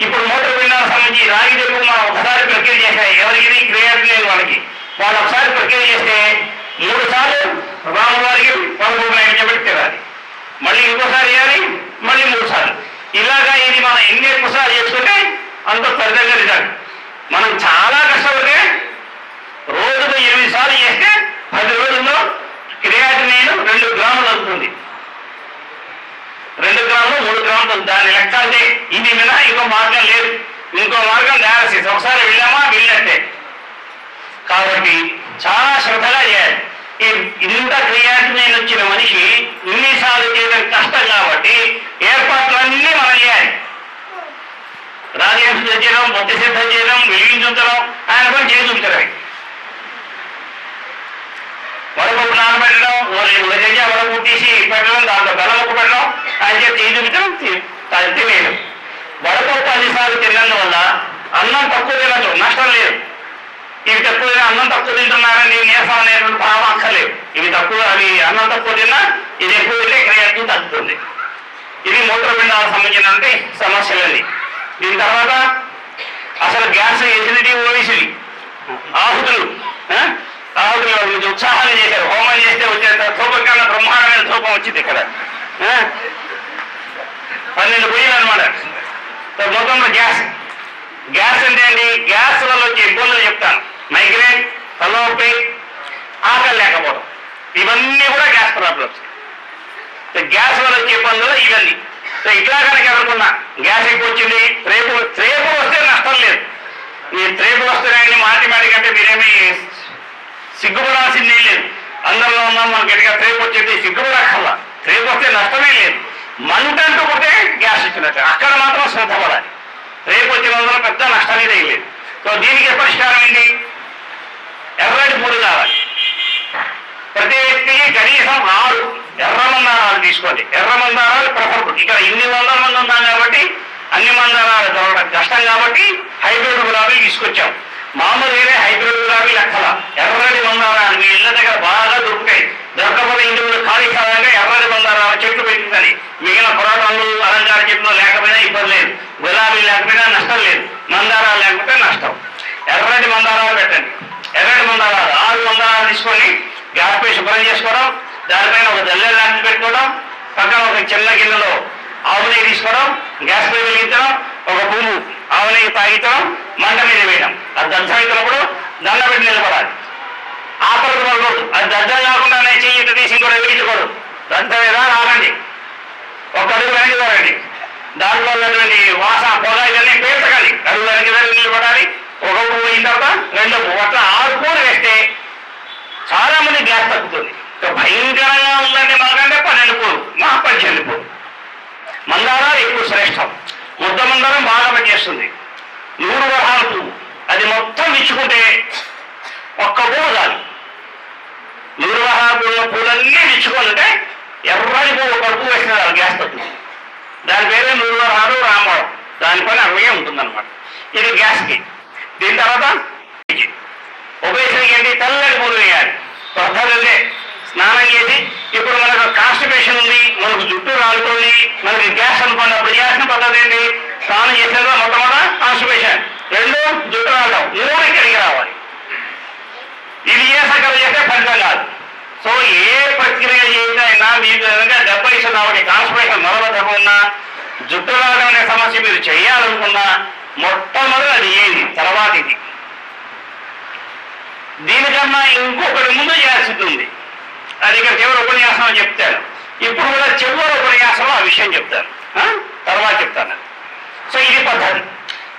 ఇప్పుడు మూత్రపిండాలకు సంబంధించి రాగి చెంబు మనం ఒకసారి ప్రక్రియ చేశాయి, ఎవరికి క్రియాటినైన్ వాళ్ళకి, వాళ్ళు ఒకసారి ప్రక్రియ చేస్తే 3 సార్లు రామువారికి వడపప్పు నైవేద్యం పెట్టి తినాలి, మళ్ళీ ఇంకోసారి చేయాలి, మళ్ళీ 3 సార్లు. ఇలాగా ఇది మనం ఎన్ని ఎక్కువసార్లు చేసుకుంటే అంత ఫలితంగా రిజల్ట్. మనం చాలా కష్టపడితే రోజుకు 8 సార్లు చేస్తే 10 రోజుల్లో క్రియాటినైన్ 2 గ్రాములు అవుతుంది. 2 గ్రాములు 3 గ్రాములు దాని లెక్క. అంటే ఇది మీద ఇంకో మార్గం లేదు, ఇంకో మార్గం డయాలసిస్. ఒకసారి వెళ్ళామా వెళ్ళినట్టే. కాబట్టి చాలా శ్రద్ధగా చేయాలి. ఇంత క్రియాటినైన్ వచ్చిన మనిషి ఇన్నిసార్లు చేయడం కష్టం కాబట్టి ఏర్పాట్లన్నీ మనం చేయాలి. రాజేష్ చేయడం, బొత్తి సిద్ధం చేయడం, వెలిగించుంచడం, ఆయన పని చేసి ఉంచడమే. వడపప్పు నానబెట్టడం, వడపప్పు తీసి పెట్టడం, దాంట్లో బెల్లముక్క పెట్టడం, ఆయన చేసి చేయి చూపించడం, తినేయడం. వడపప్పు 10 సార్లు తిన్నందువల్ల అన్నం తక్కువ తినచ్చు, నష్టం లేదు. ఇవి తక్కువ అన్నం తక్కువ తింటున్నారని నీరసం అనేటువంటి భావం అక్కర్లేదు. ఇవి తక్కువ, అవి అన్నం తక్కువ తిన్నా ఇది ఎక్కువ తింటే క్రియాటిన్ తగ్గుతుంది. ఇది మూత్రపిండాలకు సంబంధించిన సమస్యలండి. దీని తర్వాత అసలు గ్యాస్, ఎసిడిటీ, ఓబెసిటీ, ఆహుతులు కొంచెం ఉత్సాహాన్ని చేశారు. హోమం చేస్తే వచ్చే ధూపం కన్నా బ్రహ్మాండమైన ధూపం వచ్చింది ఇక్కడ. 12 పొయ్యిలు అనమాట. మొత్తంలో గ్యాస్ అంటే అండి, గ్యాస్ వల్ల వచ్చే ఇబ్బందులు చెప్తాను. మైగ్రేన్, తలనొప్పి, ఆకలి లేకపోవడం, ఇవన్నీ కూడా గ్యాస్ ప్రాబ్లమ్స్. గ్యాస్ వల్ల వచ్చే ఇబ్బందులు ఇవన్నీ. ఇట్లా కనుక అనుకున్నా గ్యాస్ ఎక్కువ వచ్చింది, రేపులు వస్తే నష్టం లేదు. ఈ రేపులు వస్తున్నాయని మాటి కంటే మీరేమీ సిగ్గుపడాల్సిందే లేదు. అందరిలో ఉన్నాం, మనకి ఎటుగా రేపు వచ్చేది సిగ్గుపడక్కర్లా. రేపు వస్తే నష్టమే లేదు. మంటంటూ కొట్టే గ్యాస్ వచ్చినట్టు అక్కడ మాత్రం శ్రద్ధ పడాలి. రేపు వచ్చినందులో పెద్ద నష్టమే లేదు. సో దీనికి పరిష్కారం ఏంటి? ఎర్రటి పూలు కావాలి. ప్రతి వ్యక్తికి కనీసం 6 ఎర్ర మందారాలు తీసుకోండి. ఎర్ర మందారాలు ప్రిఫరబుల్. ఇక్కడ ఇన్ని 100 మంది ఉన్నాం కాబట్టి అన్ని మందారాలు దొరకడం కష్టం కాబట్టి హైబ్రిడ్ గులాబీలు తీసుకొచ్చాం. మామూలు వేరే హైబ్రిడ్ గులాబీ లెక్కల ఎర్రటి మందారాలు మీ ఇళ్ళ దగ్గర బాగా దొరుకుతాయి. దొరకకపోతే ఇంటి ఖాళీ కావాలంటే ఎర్రటి మందారాల చెట్లు పెట్టిందని. మిగిలిన పురాటంలు, అలంకార చెట్లు లేకపోయినా ఇబ్బంది లేదు, గులాబీ లేకపోయినా నష్టం లేదు, మందారాలు లేకపోతే నష్టం. ఎర్రటి మందారాలు పెట్టండి. ఎర్రటి మందారాలు 6 మందారాలు తీసుకొని గ్యాస్ పై శుభ్రం చేసుకోవడం, దానిపైన ఒక జల్లె లాంటి పెట్టుకోవడం, పక్కన ఒక చిన్న గిన్నెలో ఆవు నెయ్యి తీసుకోవడం, గ్యాస్ పై వెలిగించడం, ఒక పువ్వు ఆవు నెయ్యి తాగించడం, మంట మీద వేయడం. అది దంచమైనప్పుడు దండ పెట్టి నిలబడాలి. ఆపరకు పడకూడదు. అది దద్దం కాకుండా నేను చెయ్యి తీసి కూడా వేయించకూడదు. దద్దం ఏదా రాకండి, ఒక అడుగు వెనక్కి పోరండి. దాంట్లో ఉన్నటువంటి వాసన పొగ ఇవన్నీ పీల్చకండి. అడుగు వెనక్కి నీళ్ళు పడాలి. ఒక పోయిన తర్వాత రెండో పువ్వు అట్లా 6 పూలు వేస్తే చాలా మంది గ్యాస్ తగ్గుతుంది. భయంకరంగా ఉందంటే మాకంటే 12 పూలు, మా 18 పూలు. మందారాలు ఎక్కువ శ్రేష్టం. ముద్ద మందారం బాగా పనిచేస్తుంది. 100 వరహాల పువ్వు అది మొత్తం ఇచ్చుకుంటే ఒక్క పువ్వు చాలు. 100 వరహాల పూలన్నీ ఇచ్చుకుంటే ఎర్రని పువ్వు ఒక పువ్వు వేసిన గ్యాస్ తగ్గుతుంది. దాని పేరే 100 వరహాలు రామవరం. దానిపైన అలాగే ఉంటుందన్నమాట. ఇది గ్యాస్కి. దీని తర్వాత ఉపయోగించడానికి ఏంటి, తెల్లటి పూలు వేయాలి. పొద్దున్నే స్నానం చేసి, ఇప్పుడు మనకు కాన్స్టిపేషన్ ఉంది, మనకు జుట్టు రాలుతుంది, మనకి గ్యాస్ అనుకోండి, అప్పుడు చేయాల్సిన పద్ధతి ఏంటి, స్నానం చేసేదా మొట్టమొదట కాన్స్టిపేషన్, 2 జుట్టు రావడం, 3 ఇక్కడికి రావాలి. ఇది ఏ సకలు చేస్తే ఫలితం కాదు. సో ఏ ప్రక్రియ చేసినా మీకు కనుక 70 కాబట్టి కాన్స్టిపేషన్ మొదలదకు ఉన్నా, జుట్టు రావడం అనే సమస్య మీరు చేయాలనుకున్నా మొట్టమొదటి అది ఏంది, తర్వాత ఇది. దీనికన్నా ఇంకొకటి ముందు చేయాల్సింది ఉంది. అది ఇక్కడ చివరి ఉపన్యాసం చెప్తాను. ఇప్పుడు కూడా చివరి ఉపన్యాసంలో ఆ విషయం చెప్తాను, తర్వాత చెప్తాను. సో ఇది పద్ధతి.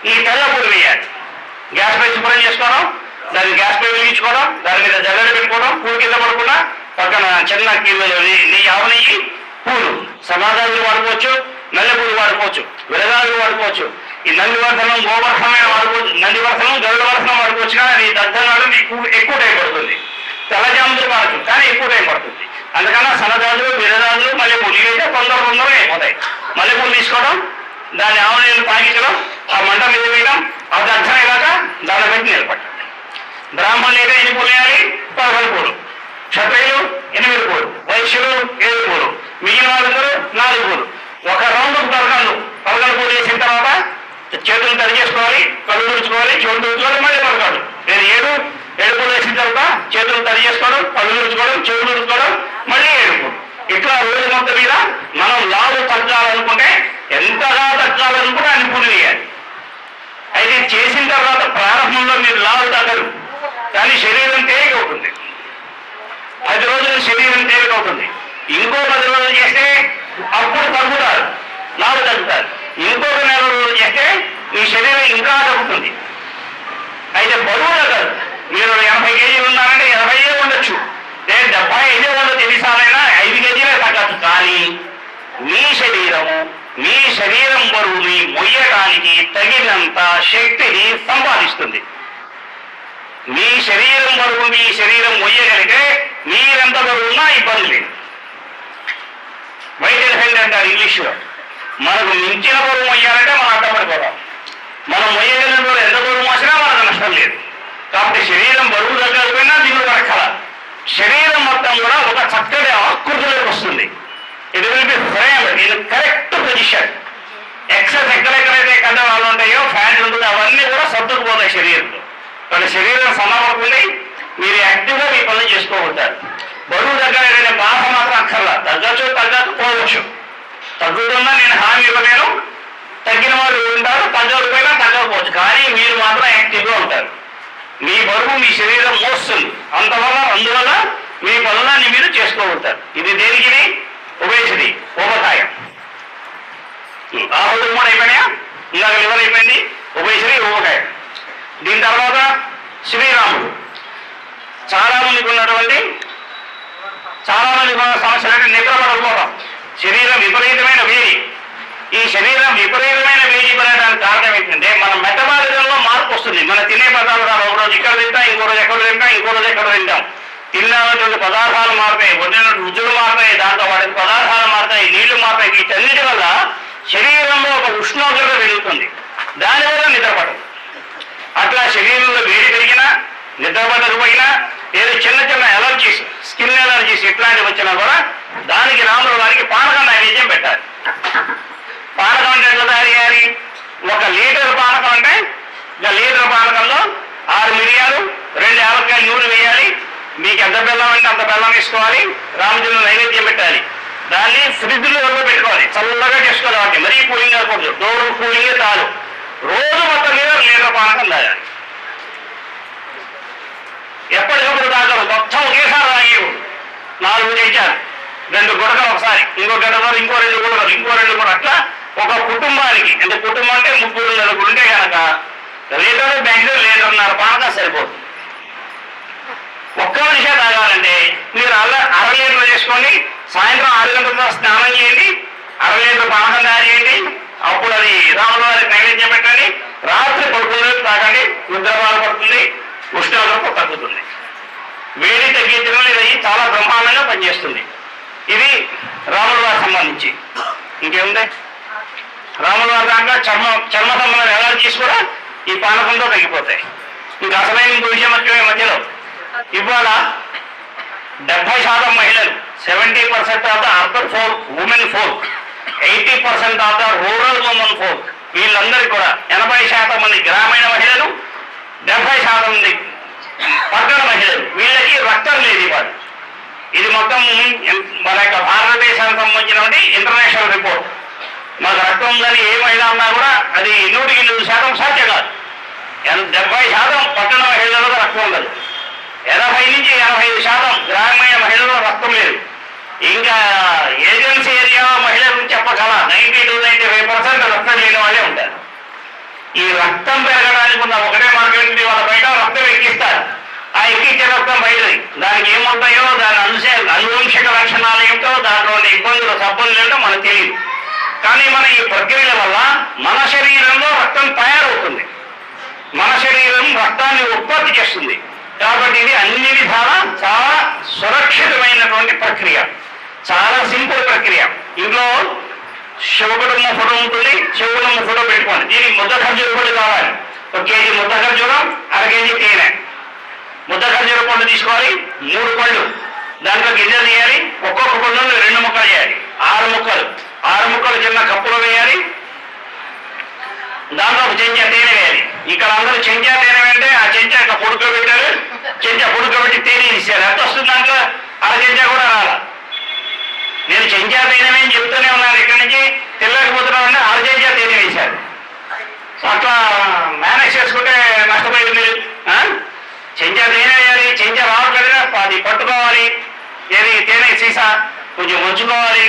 ఈ తెల్ల పూలు వేయాలి. గ్యాస్ పై శుభ్రం చేసుకోవడం, దాన్ని గ్యాస్ పై వెలిగించుకోవడం, దాని మీద జల్లెడ పెట్టుకోవడం, పూలు కింద పడకుండా పక్కన చిన్న నెయ్యి, ఆవు నెయ్యి, పూలు, సమాధానాలు వాడుకోవచ్చు, నల్ల పూలు వాడుకోవచ్చు, విరగాలు వాడుకోవచ్చు. ఈ నంది వర్ధనం, గోవర్ధనమైన వాడుకోవచ్చు, నంది వర్ధనం, గరుడ వర్ధనం వాడుకోవచ్చు. కానీ అది దద్దనాడు మీకు ఎక్కువ టైం పడుతుంది. తెల్లజాములు వాడచ్చు, కానీ ఎక్కువ టైం పడుతుంది. అందుకన్నా సన్నజాజులు, విరగాజులు, మల్లెపూలు ఇవైతే తొందరగా అయిపోతాయి. మల్లెపూలు తీసుకోవడం, దాన్ని ఆవు నీళ్ళు తాగించడం, ఆ మంట మీద వేయడం, అది అర్థం అయ్యాక దాన్ని పెట్టి నిలబడి. బ్రాహ్మణులు అయితే 8 పూలు వేయాలి, 11 పూలు. క్షత్రియులు 8 పూలు, వైశ్యులు 7 పూలు, మిగిలిన వాళ్ళందరూ 4 పూలు. ఒక రౌండ్ 11 పూలు వేసిన తర్వాత చేతులు తడి చేసుకోవాలి, కళ్ళు తుడుచుకోవాలి, చెవులు తుడుచుకోవాలి, మళ్ళీ 11. నేను 7 పూలు వేసిన తర్వాత చేతులు తడి చేసుకోవడం, కళ్ళు తుడుచుకోవడం, చెవులు తుడుచుకోవడం, మళ్ళీ 7 పూలు. ఇట్లా రోజు మొత్తం మీద మనం లావు తగ్గాలనుకుంటే, ఎంతగా తగ్గాలనుకుంటే అన్ని పూలు వేయాలి. అయితే చేసిన తర్వాత ప్రారంభంలో మీరు లావు తగ్గరు, కానీ శరీరం తేలిక అవుతుంది. 10 రోజులు శరీరం తేలిక అవుతుంది. ఇంకో 10 రోజులు చేస్తే అప్పుడు తగ్గుతారు, లావు తగ్గుతారు. ఇంకొక 4 రోజులు చేస్తే మీ శరీరం ఇంకా తగ్గుతుంది. అయితే బరువు తగ్గదు. మీరు 80 కేజీలు ఉన్నారంటే 80 ఉండొచ్చు, నేను 75 ఉండొచ్చు. ఎన్నిసార్లైనా 5 కేజీలే తగ్గచ్చు. కానీ మీ శరీరం బరువుని మొయ్యడానికి తగినంత శక్తిని సంపాదిస్తుంది. మీ శరీరం బరువు మీ శరీరం మొయ్యగలిగితే మీరెంత బరువున్నా ఇబ్బంది లేదు. వైట్ ఎలిఫెంట్ అంటారు ఇంగ్లీష్లో. మనకు మించిన బరువు మొయ్యాలంటే మనం అడ్డపడిపోతాం. మనం మొయ్యగలిగిన బరువు ఎంత బరువు మోసినా మనకు నష్టం లేదు. కాబట్టి శరీరం బరువు తగ్గకపోయినా దిగులు పడకల. శరీరం మొత్తం కూడా ఒక చక్కటి ఆకృతిలోకి వస్తుంది. It will be frame in correct position. Excess ఎక్కడెక్కడైతే కండరాలు ఉంటాయో, ఫ్యాట్ ఉంటుంది, అవన్నీ కూడా సర్దుకుపోతాయి శరీరంలో. కానీ శరీరం సన్నపడుతుంది, మీరు యాక్టివ్గా మీ పనులు చేసుకోగలుగుతారు. బరువు దగ్గర బాధ మాత్రం అక్కర్లా. తగ్గకపోవచ్చు. తగ్గుతున్నా నేను హామీ ఇవ్వలేను. తగ్గిన వాళ్ళు ఉంటారు, తగ్గకపోయినా తగ్గకపోవచ్చు. కానీ మీరు మాత్రం యాక్టివ్గా ఉంటారు. మీ బరువు మీ శరీరం మోస్తుంది. అందువల్ల మీ పనులన్నీ మీరు చేసుకోగలుగుతారు. ఇది దేనికి? ఒబేసిటీ, ఊబకాయం. ఆహుతులు 3 అయిపోయినాయా? ఇందాక లివర్ అయిపోయింది, ఒబేసిటీ, ఊబకాయం. దీని తర్వాత శ్రీరాముడు. చాలా మందికి ఉన్నటువంటి సమస్యలు అంటే నిద్ర పడకపోవడం, శరీరం విపరీతమైన వేడి. ఈ శరీరం విపరీతమైన వేడి పడడానికి కారణం ఏంటంటే మన మెటబాలిజంలో మార్పు వస్తుంది. మన తినే పదార్థాలు ఒక రోజు ఇక్కడ తింటాం, ఇంకో రోజు ఎక్కడ తింటాం, ఇంకో రోజు ఎక్కడ తింటాం. తిన్నటువంటి పదార్థాలు మారుతాయి, వండిన రుచులు మారుతాయి, దాంతో వాడిన పదార్థాలు మారుతాయి, నీళ్లు మారుతాయి. వీటన్నిటి వల్ల శరీరంలో ఒక ఉష్ణోగ్రత పెరుగుతుంది. దానివల్ల నిద్రపడదు. అట్లా శరీరంలో వేడి పెరిగినా, నిద్రపడకపోయినా, ఏదో చిన్న చిన్న ఎలర్జీస్, స్కిన్ ఎలర్జీస్ ఇట్లాంటివి వచ్చినా కూడా దానికి రాముల వారికి పానకం నైవేద్యం పెట్టాలి. పానకం అంటే ఎట్లా తయారు చేయాలి? 1 లీటర్ పానకం అంటే 1 లీటర్ పానకంలో 6 మిరియాలు, 2 యాలక్కాయలు నూనె వేయాలి. మీకు ఎంత బెల్లం అంటే అంత బెల్లం వేసుకోవాలి. రామచంద్రుడు నైవేద్యం పెట్టాలి. దాన్ని ఫ్రిడ్జ్లో పెట్టుకోవాలి, చల్లగా చేసుకోవాలి. వాటిని మరీ కూలింగ్ కాకూడదు, డోర్ కూలింగే చాలు. రోజు మొత్తం మీద 1 లీటర్ పానకం తాగాలి. ఎప్పటికప్పుడు తాగరు, మొత్తం ఒకేసారి తాగేవు. 4 చెంచాలు, 2 గుడకలు ఒకసారి, ఇంకో గడలో ఇంకో 2 గుడకలు, ఇంకో 2 గుడకలు, అట్లా ఒక కుటుంబానికి, అంటే కుటుంబం అంటే 3 నలుగురు ఉంటే కనుక లీటర్ మ్యాక్సిమం 1.5 పానకం సరిపోతుంది. ఒక్క మనిషే తాగాలంటే మీరు అర లీటర్ చేసుకోండి, సాయంత్రం 6 గంటల స్నానం చేయండి, 1/2 లీటర్ పానకం తయారు చేయండి, అప్పుడు అది రాముల వారికి నైవేద్యం పెట్టండి, రాత్రి పడుకునే తాగండి, నిద్ర బాధపడుతుంది, ఉష్ణోగ్రత తగ్గుతుంది, వేడి తగ్గించడం ఇది చాలా బ్రహ్మాండంగా పనిచేస్తుంది. ఇది రాముల వారికి సంబంధించి. ఇంకేముంది, రాముల వారి దాంట్లో చర్మ సంబంధం ఎలర్జీస్ కూడా ఈ పానకంతో తగ్గిపోతాయి. ఇంకా అసలైన ఇంకో విషయం మధ్యలో ఇవాళ 70% మహిళలు, 70% of the urban folk women folk, 80% of the rural women folk, వీళ్ళందరికీ కూడా 80% మంది గ్రామీణ మహిళలు, 70% మంది పట్టణ మహిళలు, వీళ్ళకి రక్తం లేదు ఇవాళ. ఇది మొత్తం మన యొక్క భారతదేశానికి సంబంధించినటువంటి ఇంటర్నేషనల్ రిపోర్ట్. మాకు రక్తం ఉందని ఏ మహిళ అన్నా కూడా అది 100% సాధ్యం కాదు. 70% పట్టణ మహిళలకు రక్తం ఉండదు, 80 నుంచి 85% గ్రామీణ మహిళల్లో రక్తం లేదు. ఇంకా ఏజెన్సీ ఏరియా మహిళల గురించి చెప్పగల 90 to 95% రక్తం లేని వాళ్ళే ఉంటారు. ఈ రక్తం పెరగడానికి ఉన్న ఒకటే మార్గం ఏంటి, వాళ్ళ బయట రక్తం ఎక్కిస్తారు. ఆ ఎక్కించే రక్తం బయటది, దానికి ఏముంటాయో, దాని అనువంశిక లక్షణాలు ఏమిటో, దాంట్లో ఇబ్బందులు సబ్బులు ఏంటో మనకు తెలియదు. కానీ మన ఈ ప్రక్రియల వల్ల మన శరీరంలో రక్తం తయారవుతుంది, మన శరీరం రక్తాన్ని ఉత్పత్తి చేస్తుంది. కాబట్టి ఇది అన్ని విధాల చాలా సురక్షితమైనటువంటి ప్రక్రియ, చాలా సింపుల్ ప్రక్రియ. ఇంట్లో శివకుటుంబ ఫోటో ఉంటుంది, శివకుటుంబ ఫోటో పెట్టుకోండి. దీనికి ముద్ద ఖర్జూర పండు కావాలి, 1 కేజీ ముద్ద ఖర్జూరం, 1/2 కేజీ తేనె. ముద్ద ఖర్జూర పండు తీసుకోవాలి, 3 పళ్ళు, దాంట్లో గింజలు తీయాలి, ఒక్కొక్క పండును 2 ముక్కలు చేయాలి, 6 ముక్కలు, 6 ముక్కలు చిన్న కప్పులో వేయాలి. దాంట్లో 1 చెంచా తేనె వేయాలి. ఇక్కడ అందరూ చెంచా తేనె అంటే ఆ చెంచా ఇట్లా పుడుకోబెట్టారు, చెంచా పుడుకోబెట్టి తేనె తీశారు. ఎంత వస్తుంది దాంట్లో? 1/2 చెంచా కూడా రాల. నేను చెంచా తేనె అని చెప్తూనే ఉన్నాను, ఇక్కడి నుంచి తెల్లకపోతున్నామంటే 1/2 చెంచా తేనె వేశారు. సో అట్లా మేనేజ్ చేసుకుంటే నష్టపోయింది మీరు. చెంచా తేనె వేయాలి, చెంచా రావట్లేదు, అది పట్టుకోవాలి, ఏది తేనె సీసా కొంచెం ఉంచుకోవాలి,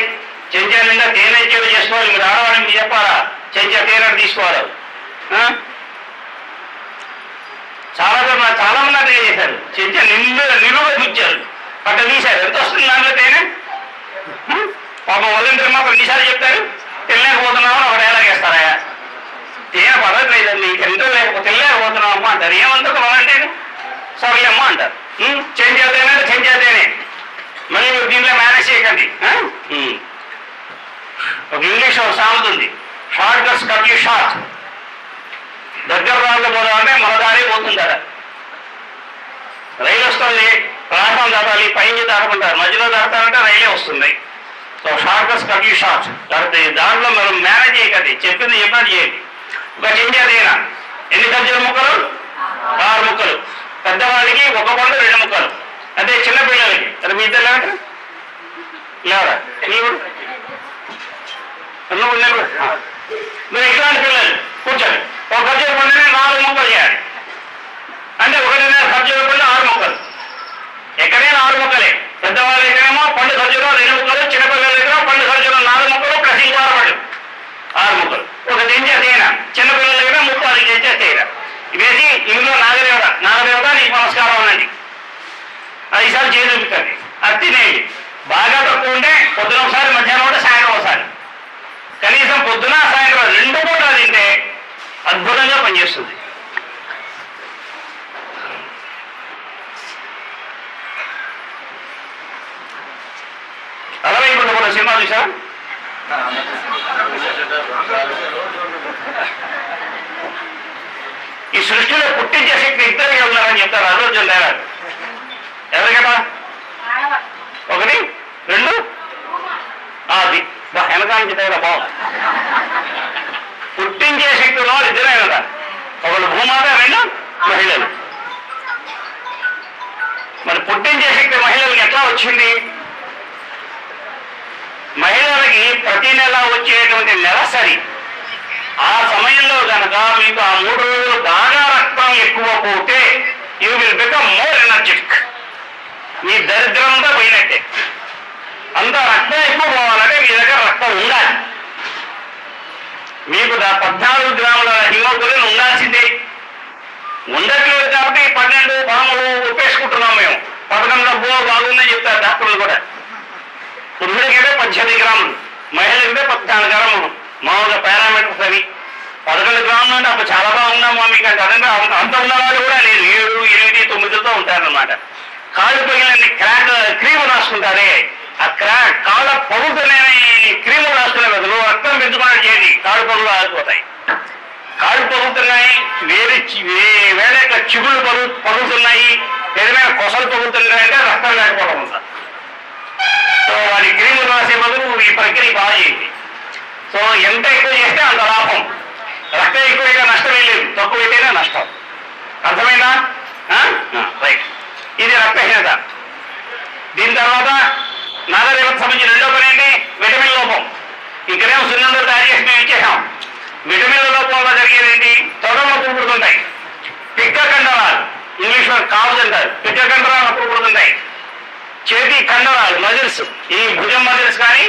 చెంచా నిండా తేనె ఇచ్చేది చేసుకోవాలి. మీరు ఆడవాళ్ళకి మీరు చెప్పాలా, చెంచా తేనె తీసుకోవాలి. చాలా మంది అదే చేశారు, చెంచా నిలువ ఇచ్చారు, పట్ట తీశారు. ఎంత వస్తుంది దాంట్లో తేనె? పాపం వల్లందరూ మాత్రం ఈసారి చెప్తారు, తినలేకపోతున్నామని ఒక డైలాగ్ వేస్తారా, తేనె పడట్లేదండి, ఎంత లేకపోతే తినలేకపోతున్నాం అమ్మ అంటారు. ఏమంటారు వాళ్ళంటే సరే అమ్మ అంటారు. చెంచా తేనె చెంచా తేనె, మళ్ళీ మీరు దీంట్లో మేనేజ్ చేయకండి. ఒక ఇంగ్లీష్ ఒక సామెత ఉంది, short cuts cut you short. దగ్గర రాళ్ళు పోదామంటే మన దారి పోతుందట. రైలు వస్తుంది, ప్లాట్ఫామ్ దాటాలి, పైకి దాటమంటారు, మధ్యలో దాటాలంటే రైలే వస్తుంది. So short cuts cut you short. దాంట్లో మనం మేనేజ్ చేయకండి, చెప్పింది చెప్పినట్టు చేయండి. ఒక చెంచా తేనె, ఎన్ని ఖర్జూర ముక్కలు? 6 ముక్కలు. పెద్దవాళ్ళకి 1 పండు 2 ముక్కలు, అంటే చిన్నపిల్లలకి. అది మీ ఇద్దరు లేవరా? మీరు ఇట్లాంటి పిల్లలు కూర్చోండి, 1 ఖర్జూర పండుని 4 ముక్కలు చేయాలి. అంటే 1.5 ఖర్జూర పండు 6 ముక్కలు. ఎక్కడైనా 6 ముక్కలే. పెద్దవాళ్ళ దగ్గరేమో పండు ఖర్జూరం 2 ముక్కలు, చిన్నపిల్లల దగ్గర పండు ఖర్జూరం 4 ముక్కలు ప్లస్ ఇంకో 6 ముక్కలు. ఒక చెంచా తేనె, చిన్నపిల్లల దగ్గర 3 చెంచా తేనె వేసి ఇంట్లో నాగదేవత నీకు నమస్కారం అనండి. 5 సార్లు చేసి చూపుతుంది, అది తినేయండి. బాగా తక్కువ ఉంటే పొద్దున ఒకసారి, మధ్యాహ్నం ఒకటి, సాయంత్రం ఒకసారి. కనీసం పొద్దున సాయంత్రం 2 పూటలు తింటే అద్భుతంగా పనిచేస్తుంది. అలా ఇప్పుడు కూడా సినిమా చూసా? ఈ సృష్టిలో పుట్టించే శక్తి ఇద్దరికి ఉన్నారని చెప్తారు. అర్జున్ డైలాగ్ ఎవరికట? 1 2 అది వెనకాల నుంచి దగ్గర బాగుంది. పుట్టించే శక్తి ఉన్న వాళ్ళు ఇద్దరే కదా, ఒకళ్ళు భూమాత, 2 మహిళలు. మరి పుట్టించే శక్తి మహిళలకి ఎట్లా వచ్చింది? మహిళలకి ప్రతి నెల వచ్చేటువంటి నెలసరి, ఆ సమయంలో కనుక మీకు ఆ 3 రోజులు బాగా రక్తం ఎక్కువ పోతే you will become more energetic. మీ దరిద్రం అంతా పోయినట్టే. అంత రక్తం ఎక్కువ పోవాలంటే మీ దగ్గర రక్తం ఉండాలి. మీకు 14 గ్రాముల హిమోగ్లోబిన్ ఉండాల్సిందే. ఉండట్లేదు కాబట్టి 12 13 ఒప్పేసుకుంటున్నాం మేము. 11 బాగుందని చెప్తారు డాక్టర్లు కూడా. పురుషుడికైతే 18 గ్రాములు, మహిళలకైతే 14 గ్రాములు మామూలుగా పారామీటర్స్ అవి. 11 గ్రాములు అంటే అప్పుడు చాలా బాగున్నాము మీకు అంటే అదంటే అంత ఉన్నవాళ్ళు కూడా లేదు, 7, 8, 9తో ఉంటారనమాట. కాళ్ళు పగిలని క్రీము రాసుకుంటారే, ఆ కాళ్ళ పగుతున్నాయని క్రీము రాసుకునే బదులు రక్తం పెంచుకున్నట్టు చేయండి, కాళ్ళు పగులు ఆగిపోతాయి. కాళ్ళు పగులుతున్నాయి, వేరే యొక్క చిగుళ్ళు పగులుతున్నాయి, ఏదైనా కొసలు పగులుతున్నాయి అంటే రక్తం లేకపోవడం ఉంటుంది. సో వారి క్రీములు రాసే బదులు ఈ ప్రక్రియ బాగా చేయండి. సో ఎంత ఎక్కువ చేస్తే అంత లాభం. రక్తం ఎక్కువైతే నష్టమే లేదు, తక్కువైతేనే నష్టం. అర్థమైందా? రైట్. ఇది రక్తహీనత. దీని తర్వాత నాగరికతకు సంబంధించిన రెండో పని ఏంటి? విటమిన్ లోపం. ఇక్కడేమో సున్నంలో తయారు చేసి మేము ఇచ్చేసాం. విటమిన్ల లోపం వల్ల జరిగేది ఏంటి? తొడలు నొప్పులు పుడుతుంటాయి. పిక్క కండరాలు, ఇంగ్లీష్ లో కావ్స్ అంటారు, పిక్క కండరాలు నొప్పులు పుడుతుంటాయి. చేతి కండరాలు, మజిల్స్, ఈ భుజం మజిల్స్ కానీ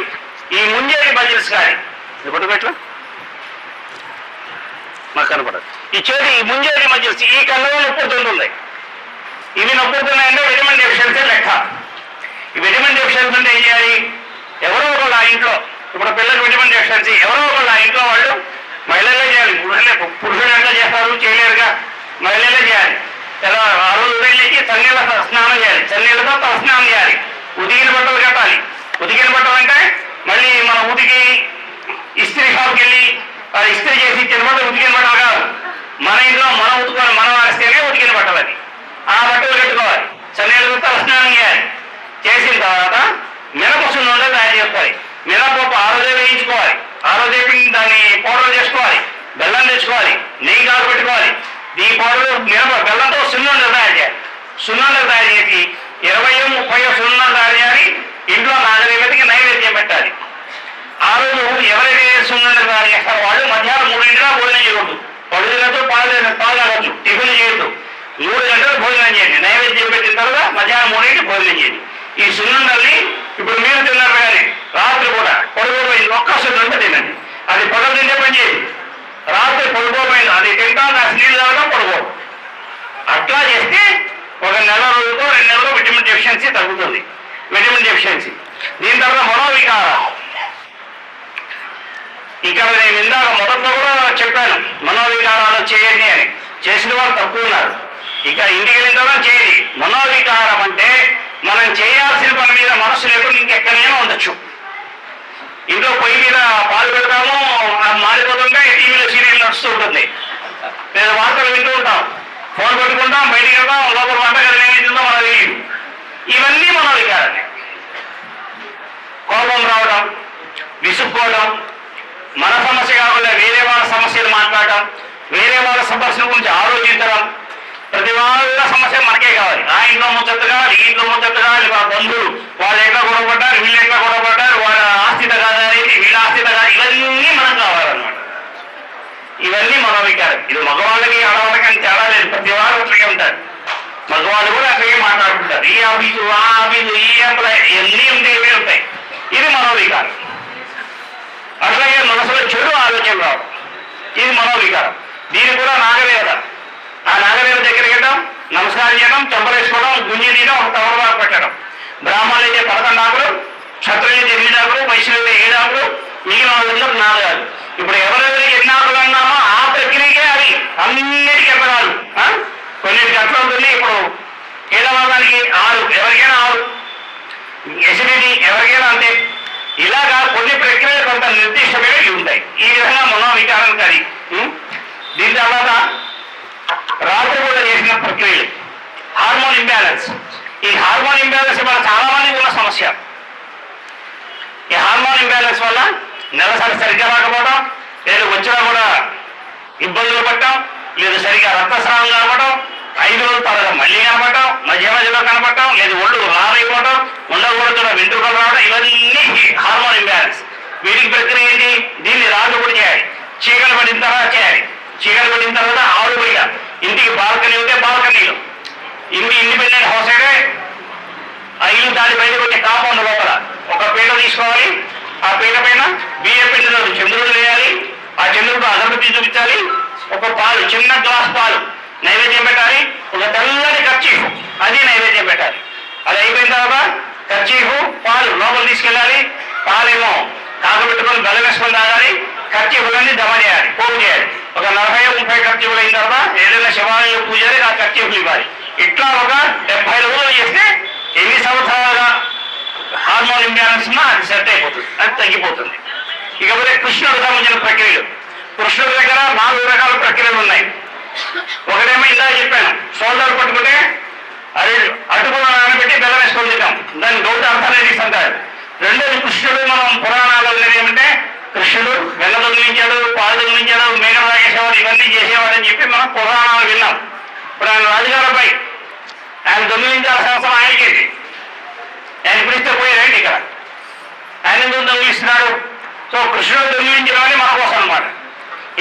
ఈ ముంజేటి మజిల్స్ కానీ ఇప్పుడు పెట్టు మాకు కనపడదు. ఈ చేతి ఈ ముంజేటి మజిల్స్, ఈ కండరాలు నొప్పుడుతుంటుంది. ఇవి నొప్పుడుతున్నాయంటే విటమిన్ డెఫిషియన్సీ లెక్క. ఈ విటమిన్ డెఫిషియన్సీ అంటే ఏం చేయాలి? ఎవరో ఒకళ్ళు ఆ ఇంట్లో, ఇప్పుడు పిల్లలకు విటమిన్ డెఫిషియన్సీ ఎవరో ఒకళ్ళు ఆ ఇంట్లో వాళ్ళు మహిళలే చేయాలి. పురుషులు ఎట్లా చేస్తారు? చేయలేరుగా, మహిళలే చేయాలి. ఎలా ఆ రోజు ఉదయం చన్నీళ్ళ స్నానం చేయాలి, చన్నీళ్ళతో తల స్నానం చేయాలి, ఉతికిన బట్టలు కట్టాలి. ఉతికిన బట్టలు అంటే మళ్ళీ మన ఉతికి ఇస్త్రీ షాప్కి వెళ్ళి ఇస్త్రీ చేసి ఇచ్చిన బట్టలు ఉతికిన బట్టలు కాదు. మన ఇంట్లో మనం ఉతుకొని మనం ఆరిస్తేనే ఉతికిన బట్టలు. అది ఆ బట్టలు కట్టుకోవాలి, చన్నీళ్ళతో తల స్నానం చేయాలి. చేసిన తర్వాత మినపసు నూనె తయారు చేసుకోవాలి. మినపప్పు ఆ రోజే వేయించుకోవాలి, ఆ రోజే దాన్ని పౌడర్ చేసుకోవాలి. బెల్లం తెచ్చుకోవాలి, నెయ్యి కాదు పెట్టుకోవాలి. ఈ పౌడర్ బెల్లంతో సున్నుండలు తయారు చేయాలి. సున్నుండలు తయారు చేసి 20-30 సున్నుండలు తయారు చేయాలి. ఇంట్లో నాగరికతకి నైవేద్యం పెట్టాలి. ఆ రోజు ఎవరైతే సున్నుండలు తయారు చేస్తారో వాళ్ళు మధ్యాహ్నం 3 గంటల భోజనం చేయకూడదు. పడుదలతో పాలు తాగొచ్చు, టిఫిన్ చేయొద్దు. 3 గంటలు భోజనం చేయండి. నైవేద్యం పెట్టిన తర్వాత మధ్యాహ్నం 3 గంటలకు భోజనం చేయండి. ఈ సున్నుండల్ని ఇప్పుడు మీరు తిన్నారు కానీ రాత్రి కూడా పడుకోపోయింది ఒక్క సున్నుండ తినండి. అది పగలు తింటే పని చేయండి. రాత్రి పడుకోపోయింది అది తింటా, కాస్త నీళ్ళు తాగడం, పడుకో. అట్లా చేస్తే ఒక నెల రోజులతో 2 నెలల్లో విటమిన్ డెఫిషియన్సీ తగ్గుతుంది. Vitamin deficiency. దీని తర్వాత మనోవికారాలు. ఇక్కడ నేను ఇందాక మొదట్లో కూడా చెప్పాను మనోవికారాలు చేయండి అని. చేసిన వాళ్ళు తక్కువ ఉన్నారు. ఇక ఇంటికి వెళ్ళిన తర్వాత చేయండి. మనోవికారం అంటే మనం చేయాల్సిన పని మీద మనసు లేకుండా ఇంకెక్కడైనా ఉండొచ్చు. ఇంట్లో పొయ్యి మీద పాలు పెడతాము, మారిపోతుంటే టీవీలో సీరియల్ నడుస్తూ ఉంటుంది, లేదా వార్తలు వింటూ ఉంటాం, ఫోన్ పెట్టుకుంటాం, బయటికి వెళ్తాం, లోపల వంటగది ఏమైతుందో మనకు తెలియదు. ఇవన్నీ మనోవికారాలే. కోపం రావడం, విసుక్కోవడం, మన సమస్య కాకుండా వేరే వాళ్ళ సమస్యలు మాట్లాడటం, వేరే వాళ్ళ సమస్యల గురించి ఆలోచించడం. ప్రతి వాళ్ళ సమస్య మనకే కావాలి. ఆ ఇంట్లో ముచ్చట్టు కావాలి, ఈ ఇంట్లో ముచ్చట్టు కావాలి, వాళ్ళ బంధువులు వాళ్ళు ఎట్లా గొడవపడ్డారు, వీళ్ళు ఎట్లా గొడవపడ్డారు, వాళ్ళ ఆస్తిత కాదని వీళ్ళ ఆస్తిత కాదు, ఇవన్నీ మనం కావాలన్నమాట. ఇవన్నీ మనోవికారం. ఇది మగవాళ్ళకి ఆడవాళ్ళకి అని తేడా లేదు, ప్రతి వారు అట్లాగే ఉంటారు. మగవాళ్ళు కూడా అట్లాగే మాట్లాడుకుంటారు. ఈ ఆఫీసు, ఆ ఆఫీసు, ఈ ఎంప్లాయ్ ఎన్ని ఉంటాయి. ఇది మనోవికారం. అట్లాగే మనసులో చెడు ఆలోచన రావడం, ఇది మనోవికారం. దీని కూడా నాగదేవత. ఆ నాగదేవత దగ్గరికి వెళ్ళడం, నమస్కారం చేయడం, చెంపలేసుకోవడం, గుంజి తీయడం, ఒక తవరబాటు పెట్టడం. బ్రాహ్మణులు అయితే 11 ఆకులు, క్షత్రులు 8 ఆకులు, వైశ్యులు 7 ఆకులు, మిగిలిన వాళ్ళందరూ 4 ఆకులు. ఇప్పుడు ఎవరెవరికి ఎన్ని ఆకులు అన్నామో ఆ ప్రక్రియకే అవి అన్నిటికీ ఎత్తగాలు. కొన్నిటికి అట్లా ఉంటుంది. ఇప్పుడు కీలవాదానికి 6, ఎవరికైనా 6, ఎసిడిటీ ఎవరికైనా అంతే. ఇలాగా కొన్ని ప్రక్రియలు కొంత నిర్దిష్టమైనవి ఉంటాయి. ఈ విధంగా మనోవికారానికి అది. దీని తర్వాత రాత్రి కూడా చేసిన ప్రక్రియలు హార్మోన్ ఇంబ్యాలెన్స్. ఈ హార్మోన్ ఇంబ్యాలెన్స్ వల్ల చాలా మందికి ఉన్న సమస్య. ఈ హార్మోన్ ఇంబ్యాలెన్స్ వల్ల నెలసరి సరిగ్గా రాకపోవడం, లేదు వచ్చినా కూడా ఇబ్బందులు పడటం, లేదు సరిగ్గా రక్తస్రావం కనపడటం, 5 రోజుల తర్వాత మళ్ళీ కనపడటం, మధ్య మధ్యలో కనపడటం, లేదు ఒళ్ళు లారైపోవడం, ఉండకూడదు వెంట్రుకలు రావడం, ఇవన్నీ హార్మోన్ ఇంబ్యాలెన్స్. వీటికి ప్రక్రియ ఏంటి? దీన్ని రాజు కూడా చేయాలి. చీకలు పడిన తర్వాత చేయాలి. చీకలు పడిన తర్వాత ఆవులు పోయాలి. ఇంటికి బాల్కనీ ఉంటే బాల్కనీలు, ఇండిపెండెంట్ హౌస్ అయితే ఆ ఇల్లు దాటి బయటకు వచ్చే కాంపౌండ్ లోపల ఒక పీట తీసుకోవాలి. ఆ పీట పైన బియ్య పిండిలో చంద్రుడు వేయాలి. ఆ చంద్రుడు అగరబత్తి చూపించాలి. ఒక పాలు, చిన్న గ్లాస్ పాలు నైవేద్యం పెట్టాలి. ఒక తెల్లని కర్చీఫ్, అది నైవేద్యం పెట్టాలి. అది అయిపోయిన తర్వాత కర్చీఫ్, పాలు లోపల తీసుకెళ్ళాలి. పాలేమో కాగబెట్టుకొని బెల్లం వేసుకొని తాగాలి. కర్చీఫులన్నీ జమ చేయాలి, పోగు చేయాలి. ఒక 40-30 కర్చీఫులు అయిన తర్వాత ఏదైనా శివాలయ పూజారి ఆ కర్చీఫులు ఇవ్వాలి. ఇట్లా ఒక 70 రోజులు చేస్తే ఎన్ని సంవత్సరాలుగా హార్మోన్ ఇంబ్యాలెన్స్ ఉన్నా అది సెట్ అయిపోతుంది, అది తగ్గిపోతుంది. ఇకపోతే కృష్ణుడికి సంబంధించిన ప్రక్రియలు. కృష్ణుడి దగ్గర 4 రకాల ప్రక్రియలు ఉన్నాయి. ఒకటేమో ఇందాక చెప్పాను, షోల్డర్ పట్టుకుంటే అది అటుకుల నానబెట్టి బెల్లం వేసుకొని తింటాం, దాన్ని గౌత అర్థాలేసి అంటారు. రెండోది కృష్ణుడు, మనం పురాణాలు ఏమంటే కృష్ణుడు వెన్న దొంగిలించాడు, పాలు దొంగిలించాడు, మేఘం తాగేసేవాడు, ఇవన్నీ చేసేవాడని చెప్పి మనం పురాణాలు విన్నాం. ఇప్పుడు ఆయన రాజుగారు అబ్బాయి, ఆయన దొంగిలించాల్సిన అవసరం ఆయనకేది? ఆయన పిలిస్తే పోయారండి ఇక్కడ, ఆయన ఎందుకు దొంగిలిస్తున్నాడు? సో కృష్ణుడు దొంగిలించడం అని మన కోసం అనమాట.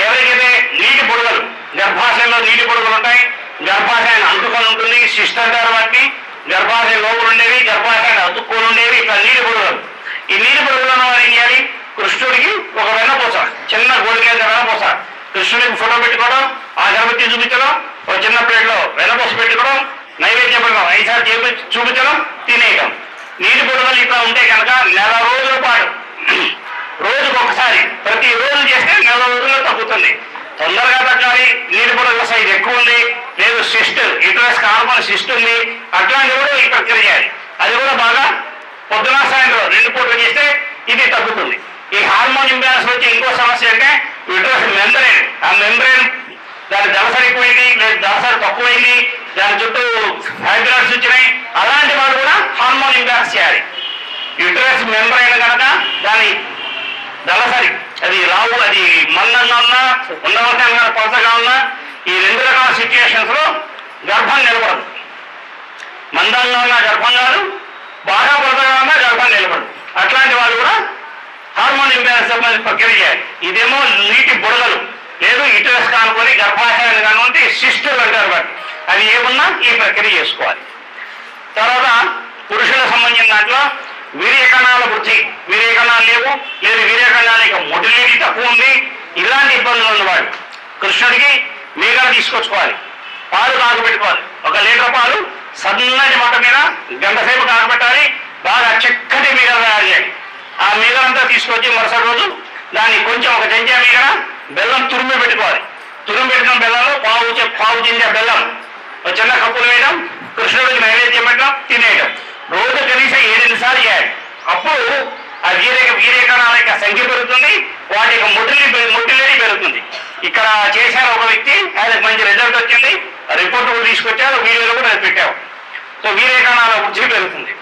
ఎవరికైతే నీటి పొడుగలు, గర్భాశయంలో నీటి పొడుగులు ఉంటాయి, గర్భాశయాన్ని అంటుకొని ఉంటుంది, సిస్ట్ అంటారు వాటిని. గర్భాశయం లోపల ఉండేవి, గర్భాశయాన్ని అతుక్కొని ఉండేవి, ఇట్లా నీటి పొడుగలు. ఈ నీటి పొడుగులను వారు ఏం చేయాలి? కృష్ణుడికి ఒక వెన్నపూస, చిన్న గోడికేంద్ర వెన్నపూస, కృష్ణుడికి ఫోటో పెట్టుకోవడం, ఆ గర్భవతి చూపించడం, ఒక చిన్న ప్లేట్లో వెన్నపూస పెట్టుకోవడం, నైవేద్యం పెట్టడం, 5 సార్లు చూపించడం, తినేయడం. నీటి పొడుగలు ఇట్లా ఉంటే కనుక 1 రోజుల పాటు, రోజుకు ఒకసారి, ప్రతి రోజు చేస్తే 1 రోజుల్లో తగ్గుతుంది. తొందరగా తగ్గాలి, నీటి పొడుగుల సైజు ఎక్కువ ఉంది, లేదు సిస్ట్, యూటరస్ హార్మోన్ సిస్ట్ ఉంది, అట్లాంటివి కూడా ఈ ప్రక్రియ చేయాలి. అది కూడా బాగా పొద్దున సాయంత్రం 2 పూటలు చేస్తే ఇది తగ్గుతుంది. ఈ హార్మోన్ ఇంబ్యాలెన్స్ వచ్చి ఇంకో సమస్య అంటే యూటరస్ మెంబ్రేన్. ఆ మెంబ్రేన్ దాని దళసరి ఎక్కువైంది, లేదు దళసరి తక్కువైంది, దాని చుట్టూ ఫైబ్రాయిడ్స్ వచ్చినాయి, అలాంటి వాళ్ళు కూడా హార్మోన్ ఇంబ్యాలెన్స్ చేయాలి. యూటరస్ మెంబ్రేన్ కనుక దాని దళసరి అది రావు, అది మందంగా ఉన్నా, ఉండవలసిన కొలతగా ఉన్నా, ఈ 2 రకాల సిచ్యుయేషన్స్ లో గర్భం నిలబడదు. మందంగా ఉన్న గర్భం కాదు, బాగా కొలతగా ఉన్నా గర్భం నిలబడదు. అట్లాంటి వాళ్ళు కూడా హార్మోన్ ఇంబ్యాలెన్స్ సంబంధించి ప్రక్రియ చేయాలి. ఇదేమో నీటి బుడగలు, లేదు యూటరస్ కానుకొని గర్భాశయాన్ని కానుకుంటే సిస్టులు అంటారు వాటి, అవి ఏమున్నా ఈ ప్రక్రియ చేసుకోవాలి. తర్వాత పురుషులకు సంబంధించిన దాంట్లో వీర్యకణాల వృద్ధి, వీర్యకణాలు లేవు, లేదు వీర్యకణాల యొక్క మొటిలిటీ తక్కువ ఉంది, ఇలాంటి ఇబ్బందులు ఉన్నవాడు కృష్ణుడికి మేఘాలు తీసుకొచ్చుకోవాలి. పాలు కాగబెట్టుకోవాలి. 1 లీటర్ పాలు సన్నటి మంట మీద 1 గంట సేపు కాగబెట్టాలి. బాగా చక్కటి మేఘలు తయారు చేయాలి. ఆ మేఘలంతా తీసుకొచ్చి మరుసటి రోజు దాన్ని కొంచెం 1 చెంచా మేఘన బెల్లం తురిమి పెట్టుకోవాలి. తురిమి పెట్టుకున్న బెల్లంలో పావు చెంచా బెల్లం ఒక చిన్న కప్పులు వేయడం, కృష్ణుడికి నైవేద్యం పెట్టడం, తినేయడం. రోజు కనీసం 7 సార్లు చేయాలి. అప్పుడు ఆ వీర్యకణాల యొక్క సంఖ్య పెరుగుతుంది, వాటి యొక్క మొటిలిటీ పెరుగుతుంది. ఇక్కడ చేశారు ఒక వ్యక్తి, ఆయనకు మంచి రిజల్ట్ వచ్చింది, రిపోర్ట్ కూడా తీసుకొచ్చారు, వీడియోలో కూడా పెట్టాము. సో వీర్యకణాల వృద్ధి పెరుగుతుంది.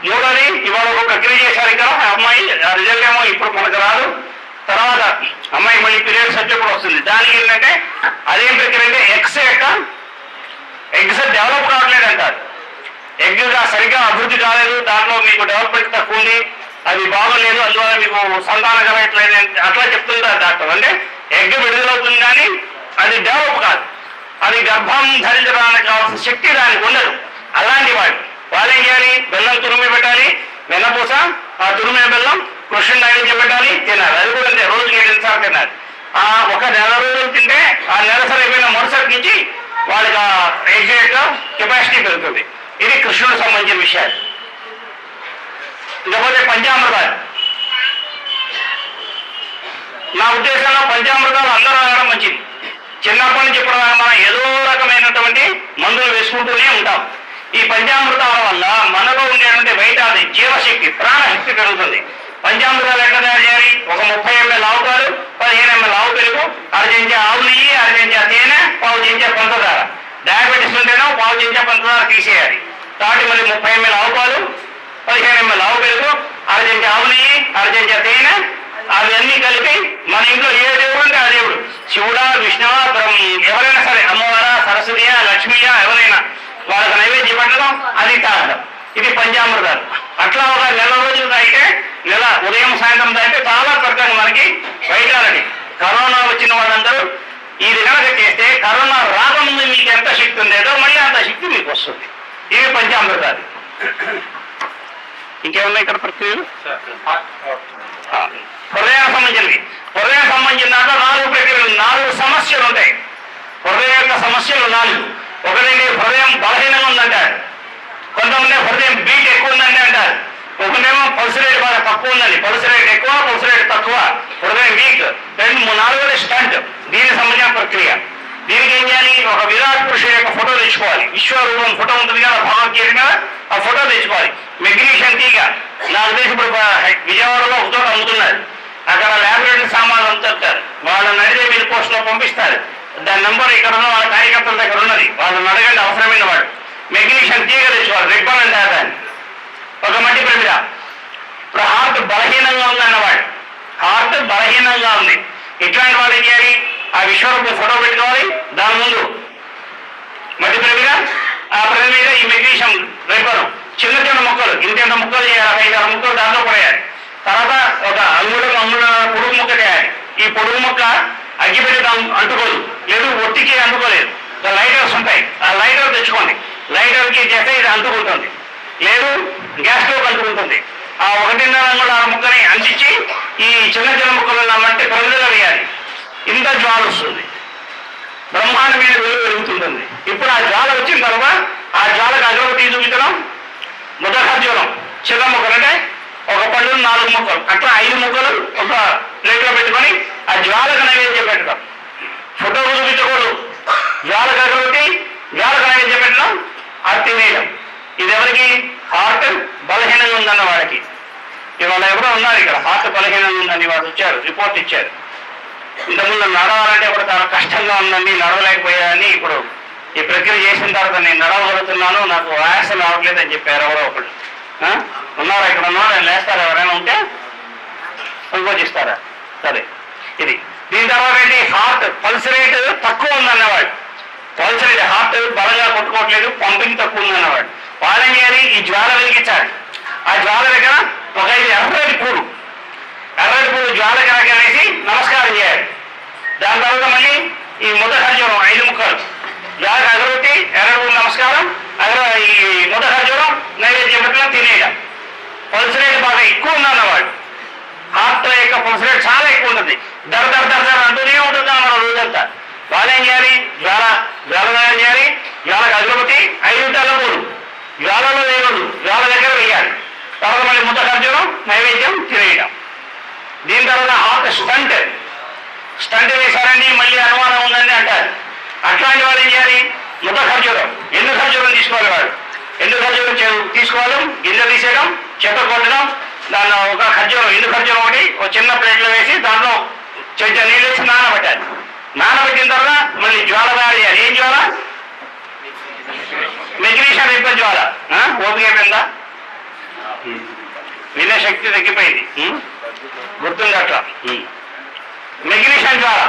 మూడోది ఇవాళ ఒక ప్రక్రియ చేశారు ఇక్కడ అమ్మాయి, ఆ రిజల్ట్ ఏమో ఇప్పుడు మనకు రాదు, తర్వాత అమ్మాయి మళ్ళీ పీరియడ్స్ వచ్చేప్పుడు వస్తుంది. దానికి ఏంటంటే అదేం ప్రక్రియ అంటే ఎగ్స్ డెవలప్ కావట్లేదు అంటారు. ఎగ్గా సరిగ్గా అభివృద్ధి కాలేదు, దాంట్లో మీకు డెవలప్మెంట్ తక్కువ ఉంది, అది బాగోలేదు, అందువల్ల మీకు సంతానం కలగట్లేదు అట్లా చెప్తుంటారు డాక్టర్. అంటే ఎగ్ విడుదలవుతుంది కానీ అది డెవలప్ కాదు, అది గర్భం ధరించడానికి కావాల్సిన శక్తి దానికి ఉండదు. అలాంటి వాళ్ళు ఏం చేయాలి? బెల్లం తురిమి పెట్టాలి, వెన్నపూస, ఆ తురిమిన బెల్లం కృష్ణుని నైవేద్యం పెట్టాలి, తినాలి. అది కూడా అంతే, రోజుకి 7 సార్లు తినాలి. ఒక 1 రోజులు తింటే ఆ నెలసరి అయిపోయిన మరుసటి నుంచి వాళ్ళకి ఆ ఎగ్ యొక్క కెపాసిటీ పెరుగుతుంది. ఇది కృష్ణుడికి సంబంధించిన విషయాలు. ఇకపోతే పంచామృతాలు. నా ఉద్దేశంలో పంచామృతాలు అందరూ ఆడడం మంచిది. చిన్నప్పటి నుంచి ఇప్పుడు మనం ఏదో రకమైనటువంటి మందులు వేసుకుంటూనే ఉంటాం. ఈ పంచామృతాల వల్ల మనలో ఉండేటువంటి వైటాది జీవశక్తి, ప్రాణశక్తి పెరుగుతుంది. పంచామృతాలు ఎట్లా తయారు చేయాలి? ఒక 30 ml ఆవు పాలు, 15 ml ఆవు పెరుగు, 1/2 చెంచా ఆవు నెయ్యి, 1/2 చెంచా తేనె, 1/4 చెంచా పంచదార. డయాబెటీస్ ఉంటేనో 1/4 చెంచా పంచదార తీసేయాలి. కాబట్టి మళ్ళీ 30 ml ఆవు పాలు, 15 ml ఆవు పెరుగు, 1/2 చెంచా ఆవు నెయ్యి, 1/2 చెంచా తేనె, అవన్నీ కలిపి మన ఇంట్లో ఏ దేవుడు అంటే ఆ దేవుడు, శివుడా, విష్ణువా, ఎవరైనా సరే, అమ్మవారా, సరస్వతియా, లక్ష్మీయా, ఎవరైనా వాళ్ళకి నైవేద్యం పెట్టడం, అది తాగడం. ఇది పంచామృతాలు. అట్లా ఒక 1 రోజులు తాగితే, ఉదయం సాయంత్రం తాగితే చాలా త్వరగా మనకి వైటాలిటీ. కరోనా వచ్చిన వాళ్ళందరూ ఇది కనుక చేస్తే, కరోనా రాకముందు మీకు ఎంత శక్తి శక్తి ఉండేదో మళ్ళీ అంత శక్తి మీకు వస్తుంది. ఇవి పంచామృతాలు. ఇంకేమున్నాయి ఇక్కడ ప్రక్రియలు? హృదయానికి సంబంధించినవి. హృదయానికి సంబంధించిన దాంట్లో 4 ప్రక్రియలు, 4 సమస్యలు ఉంటాయి. హృదయం యొక్క సమస్యలు 4. ఒకటండి హృదయం బలహీనంగా ఉందంటారు, కొంతమంది హృదయం బీట్ ఎక్కువ ఉందండి అంటారు, ఒకటేమో పల్స్ రేట్ బాగా తక్కువ ఉందండి, పల్స్ రేట్ ఎక్కువ, పల్స్ రేట్ తక్కువ, హృదయం వీక్. 4 స్టంట్. దీనికి సంబంధించిన ప్రక్రియ. దీనికి ఏం చేయాలి? ఒక విరాట్ పురుషుడు యొక్క ఫోటో తెచ్చుకోవాలి. విశ్వరూపం ఫోటో ఉంటుంది కదా, భగవద్గీత కదా, ఆ ఫోటో తెచ్చుకోవాలి. మెగ్నీషియం తీగ. నాకు తెలిసి ఇప్పుడు విజయవాడలో ఒక చోట అమ్ముతున్నారు. అక్కడ ల్యాబొరేటరీ సామాన్లు అమ్ముతారు. వాళ్ళని అడిగే మీరు పోస్టులో పంపిస్తారు. దాని నెంబర్ ఇక్కడ ఉన్న వాళ్ళ కార్యకర్తల దగ్గర ఉన్నది. వాళ్ళని అడగండి అవసరమైన వాడు. మెగ్నీషియం తీగ తెచ్చుకోవాలి. రిబ్బన్ అంటే దాన్ని ఒక మట్టి ప్రమిద. ఇప్పుడు హార్ట్ బలహీనంగా ఉంది అన్నవాడు, హార్ట్ బలహీనంగా ఉంది. ఇట్లాంటి వాళ్ళు ఏం చేయాలి? ఆ విశ్వరూపం ఫోటో పెట్టుకోవాలి. దాని ముందు మట్టి ప్రమిద, ఆ ప్రమిద మీద ఈ మెగ్నీషియం రిబ్బన్, చిన్న చిన్న ముక్కలు, ఇంత ముక్కలు చేయాలి, 5-6 ముక్కలు దాంట్లో పడేయాలి. తర్వాత ఒక పొడుగు ముక్క చేయాలి. ఈ పొడుగు ముక్క అగ్గిపెట్టి అంటుకోదు, లేదు ఒట్టికి అంటుకోలేదు. లైటర్స్ ఉంటాయి, ఆ లైటర్ తెచ్చుకోండి. లైటర్కి చేస్తే ఇది అంటుకుంటుంది, లేదు గ్యాస్ స్టవ్ అంటుకుంటుంది. ఆ 1.5 అంగుళాల ముక్కని అందించి ఈ చిన్న చిన్న ముక్కలు మట్టి ప్రమిదలో వేయాలి. ఇంత జ్వాల వస్తుంది, బ్రహ్మాండమైన వెలుగు వెలుగుతుంటుంది. ఇప్పుడు ఆ జ్వాల వచ్చిన తర్వాత ఆ జ్వాలకు అగరబత్తి చూపించడం, ముదఖర్జూరం చిన్న ముక్కలు అంటే ఒక పళ్ళు 4 ముక్కలు, అట్లా 5 ముక్కలు ఒక ప్లేట్లో పెట్టుకొని ఆ జ్వాలకు నైవేద్యం పెట్టడం. ఫోటోకు చూపించకూడదు. జ్వాలకు అగరబత్తి, జ్వాలకు నైవేద్యం పెట్టడం, అది తినేయడం. ఇది ఎవరికి? హార్ట్ బలహీనంగా ఉందన్న వాడికి. ఇవాళ ఎవరో ఉన్నారు ఇక్కడ హార్ట్ బలహీనంగా ఉందని వాడు వచ్చారు, రిపోర్ట్ ఇచ్చారు. ఇంతకుముందు నడవాలంటే కూడా చాలా కష్టంగా ఉందండి, నడవలేకపోయాదని. ఇప్పుడు ఈ ప్రక్రియ చేసిన తర్వాత నేను నడవగలుగుతున్నాను, నాకు ఆయాసం రావట్లేదు అని చెప్పారు ఎవరో ఒకళ్ళు. ఉన్నారా ఇక్కడ? ఉన్నా నేను లేస్తారా? ఎవరైనా ఉంటే సంకోచిస్తారా? సరే. ఇది దీని తర్వాత ఏంటి? హార్ట్ పల్స్ రేట్ తక్కువ ఉందన్నవాడు. పల్స్ రేట్ హార్ట్ బలంగా కొట్టుకోవట్లేదు, పంపింగ్ తక్కువ ఉందన్నవాడు. వాళ్ళేం చేయాలి? ఈ జ్వాల వెలిగించాలి. ఆ జ్వాల దగ్గర ఒక 5 ఎర్రటి పూలు జ్వాల కనుక వేసి నమస్కారం చేయాలి. దాని తర్వాత మళ్ళీ ఈ ముదఖర్జూరం 5 ముక్కలు, జ్వాలకు అగరబత్తి, ఎర్రటి పూలు నమస్కారం, ఈ ముదఖర్జూరం నైవేద్యం పెట్టడం, తినేయడం. పల్స్ రేట్ బాగా ఎక్కువ ఉందన్నవాడు. హార్ట్ యొక్క పల్స్ రేట్ చాలా ఎక్కువ ఉంటుంది, దర అంటూనే ఉంటుంది అన్నమాట రోజంతా. వాళ్ళేం చేయాలి? జ్వాల తయారు చేయాలి. జ్వాలకు అగరబత్తి, 5 తెల్లపూలు జ్వాలలో వేయకూడదు, జ్వాల దగ్గర వేయాలి. తర్వాత మళ్ళీ ముదఖర్జూరం నైవేద్యం తినేయడం. దీని తర్వాత హార్ట్ స్టంట్ వేశారండి, మళ్ళీ అనుమానం ఉందండి అంటారు. అట్లాంటి వాళ్ళు ఏం చేయాలి? ముదఖర్జూరం, ఎండు ఖర్జూరం తీసుకోవాలి. వాడు ఎండు ఖర్జూరం తీసుకోవాలి, గింజ తీసేయడం, చెత్త కొట్టడం. దానిలో ఒక ఖర్జూరం, ఎండు ఖర్జూరం ఒకటి ఒక చిన్న ప్లేట్లో వేసి దాంట్లో చెంచా నీళ్ళు వేసి నానబెట్టాలి. నానబెట్టిన తర్వాత మళ్ళీ జ్వాల తయారు చేయాలి. ఏం జ్వాల? మెగ్నీషియం రిబ్బన్ జ్వాల. ఓపిక అయిపోయిందా? వినే శక్తి తగ్గిపోయింది, గుర్తుంది అట్లా. మెగ్నీషియం జ్వాల,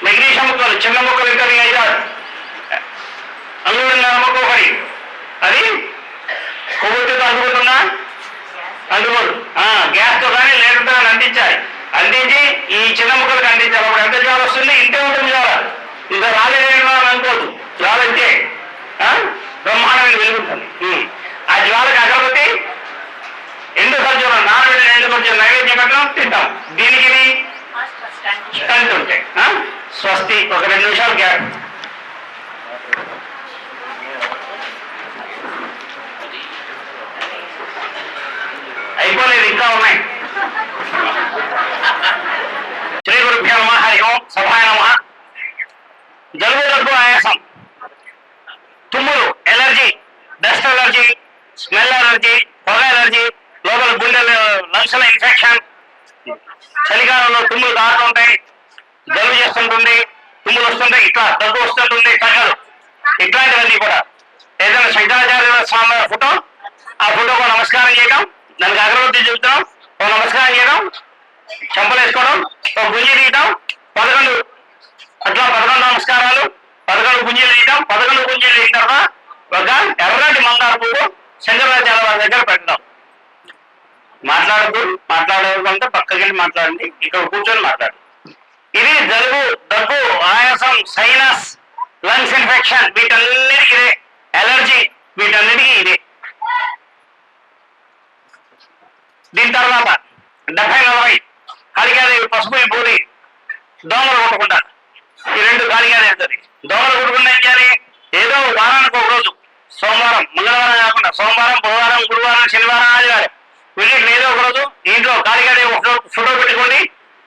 మెగ్నీషియం ముక్కలు, చిన్న ముక్కలు ఇంకా 5-6, అంగుళన్నర ముక్క ఒకటి. అది కొవ్వొత్తితో అందుకుంటుందా? అందుకోడు. గ్యాస్తో కానీ లేదంటే కానీ అంటించాలి. అంటించి ఈ చిన్న ముక్కలకు అంటించాలి. అప్పుడు ఎంత జ్వాల వస్తుంది? ఇంతే ఉంటుంది జ్వాల. ఇంకా రాలేదేమో అని అనుకోదు, జ్వాల ఇంతే బ్రహ్మాండమైన వెలుగుతుంది. ఆ జ్వాలకు అగరబత్తి, ఎండు ఖర్జూరం, నానబెట్టిన ఎండు ఖర్జూరం నైవేద్యం పెట్టడం, తింటాం. దీనికి స్టంట్ ఉంటాయి. స్వస్తి. ఒక 2 నిమిషాలు గ్యాప్. అయిపోలేదు, ఇంకా ఉన్నాయి. శ్రీ గురుభ్యో నమః. హరి ఓం. సభాయ నమః. జలుబు, ఆయాసం, తుమ్ములు, allergy, dust allergy, smell allergy, పొగ ఎలర్జీ, లోపల గుండె లంగ్స్ల ఇన్ఫెక్షన్, చలికాలంలో తుమ్ములు దాటుతుంటాయి, జలుబు చేస్తుంటుంది, తుమ్ములు వస్తుంటాయి, ఇట్లా దగ్గు వస్తుంటుంది, తగ్గదు. ఇట్లాంటివన్నీ కూడా ఏదైనా శంకరాచార్య స్వామి ఫోటో, ఆ ఫోటోకు నమస్కారం చేయడం, దానికి అగరబత్తి చూపించడం, ఒక నమస్కారం చేయడం, చెంపలు వేసుకోవడం, ఒక గుంజి తీయడం, 11 అట్లా 11 నమస్కారాలు, 11 గుంజీలు తీయడం. 11 గుంజీలు తీసిన తర్వాత ఒక ఎర్రటి మందార పువ్వు శంకరాచార్య వారి దగ్గర పెట్టడం. మాట్లాడకుంటే పక్కకి వెళ్ళి మాట్లాడండి, ఇక్కడ కూర్చొని మాట్లాడు. ఇది జలుబు, దగ్గు, ఆయాసం, సైనస్, లంగ్స్ ఇన్ఫెక్షన్ వీటన్నిటికీ ఇదే, ఎలర్జీ వీటన్నిటికీ ఇదే. దీని తర్వాత 70-40 కాళికాదేవి పసుపు పూరి దోమలు కొట్టకుండా, ఈ 2 కాళికాదేవి వెళ్తుంది. దోమలు కొట్టకుండా ఏం చేయాలి? ఏదో వారానికి ఒక రోజు, సోమవారం మంగళవారం కాకుండా సోమవారం, బుధవారం, గురువారం, శనివారం, ఆదివారం వీటిని ఏదో ఒక రోజు ఇంట్లో కాళికాదేవి ఒక ఫోటో పెట్టుకోండి,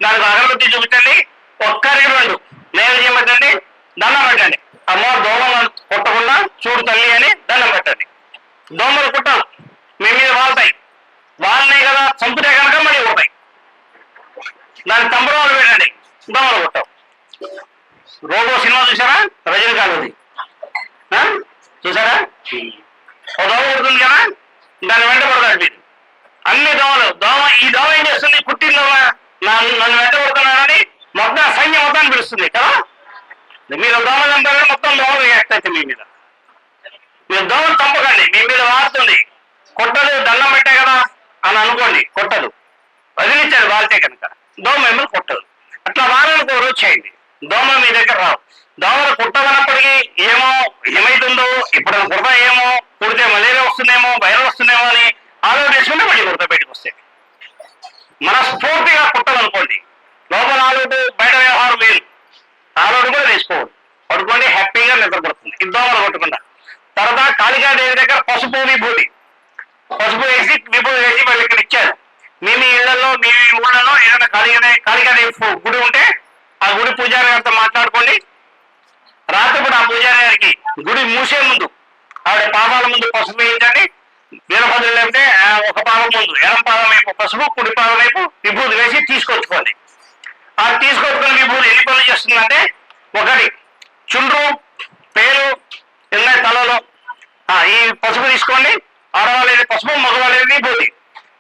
దానికి అగరబత్తి చూపించండి, ఒక్కరికి 2 నైవేద్యం పెట్టండి, దండం పెట్టండి. అమ్మ దోమలు కొట్టకుండా చూడు తల్లి అని దండం పెట్టండి. దోమలు కుట్టాలి, మీ మీద వాళ్తాయి, వాళ్ళనే కదా చంపితే కనుక మళ్ళీ కొట్టాయి. దాని తంబరాలు పెట్టండి, దోమలు కొట్టావు. రోబో సినిమా చూసారా? రజనీకాంత్ది చూసారా? ఒక దోమ కొడుతుంది కదా, దాని వెంట పడతాడు మీరు. అన్ని దోమలు ఈ దోమ ఏం చేస్తుంది? పుట్టిన నన్ను వెంట పడుతున్నానని మొత్తం సైన్యం మొత్తాన్ని పిలుస్తుంది కదా. మీరు దోమ చంపారని మొత్తం దోమలు రియాక్ట్ అవుతాయి మీ మీద. మీరు దోమలు చంపకండి, మీ మీద వాడుతుంది. కొట్టదు, దండం పెట్టే కదా అని అనుకోండి, కొట్టదు. వదిలించాడు వాళ్తే కనుక దోమ మిమ్మల్ని కొట్టదు. అట్లా వారానికి ఒక రోజు చేయండి, దోమలు మీ దగ్గర రావు. దోమలు కుట్టమన్నప్పటికీ ఏమైతుందో, ఇప్పుడు కుడతా ఏమో, కుడితే మలేరియా వస్తుందేమో, వైరల్ వస్తుందేమో అని ఆలోచించుకుంటే మళ్ళీ కుడతా బయటకు వస్తాయి. మనస్ఫూర్తిగా కుట్టాలనుకోండి, లోపల ఆలోటు బయట వ్యవహారం వేరు, ఆలోటు కూడా వేసుకోవద్దు. పడుకోండి, హ్యాపీగా నిద్రపడుతుంది ఈ దోమలు కొట్టకుండా. తర్వాత కాళికాదేవి దగ్గర పసుపు వేసి విభూతి వేసి వాళ్ళు ఇక్కడ ఇచ్చారు. మీ ఇళ్లలో మీ ఊళ్ళలో ఏదైనా కాళికాదేవి గుడి ఉంటే ఆ గుడి పూజారి గారితో మాట్లాడుకోండి. రాత్రిపూట ఆ పూజారి గారికి గుడి మూసే ముందు ఆవిడ పాదాల ముందు పసుపు వేయించండి. వీరభద్రులు లేకపోతే ఒక పాదం ముందు ఎడం పాదం వైపు పసుపు, కుడి పాదం వైపు విభూతి వేసి తీసుకొచ్చుకోండి. ఆ తీసుకొచ్చుకున్న విభూతి ఎన్ని పనులు చేస్తుందంటే, 1 చుండ్రు, పేరు ఉన్నాయి తలలో, ఈ పసుపు తీసుకోండి. ఆడవాళ్ళేది పసుపు, మగవాళ్ళేది విభూతి.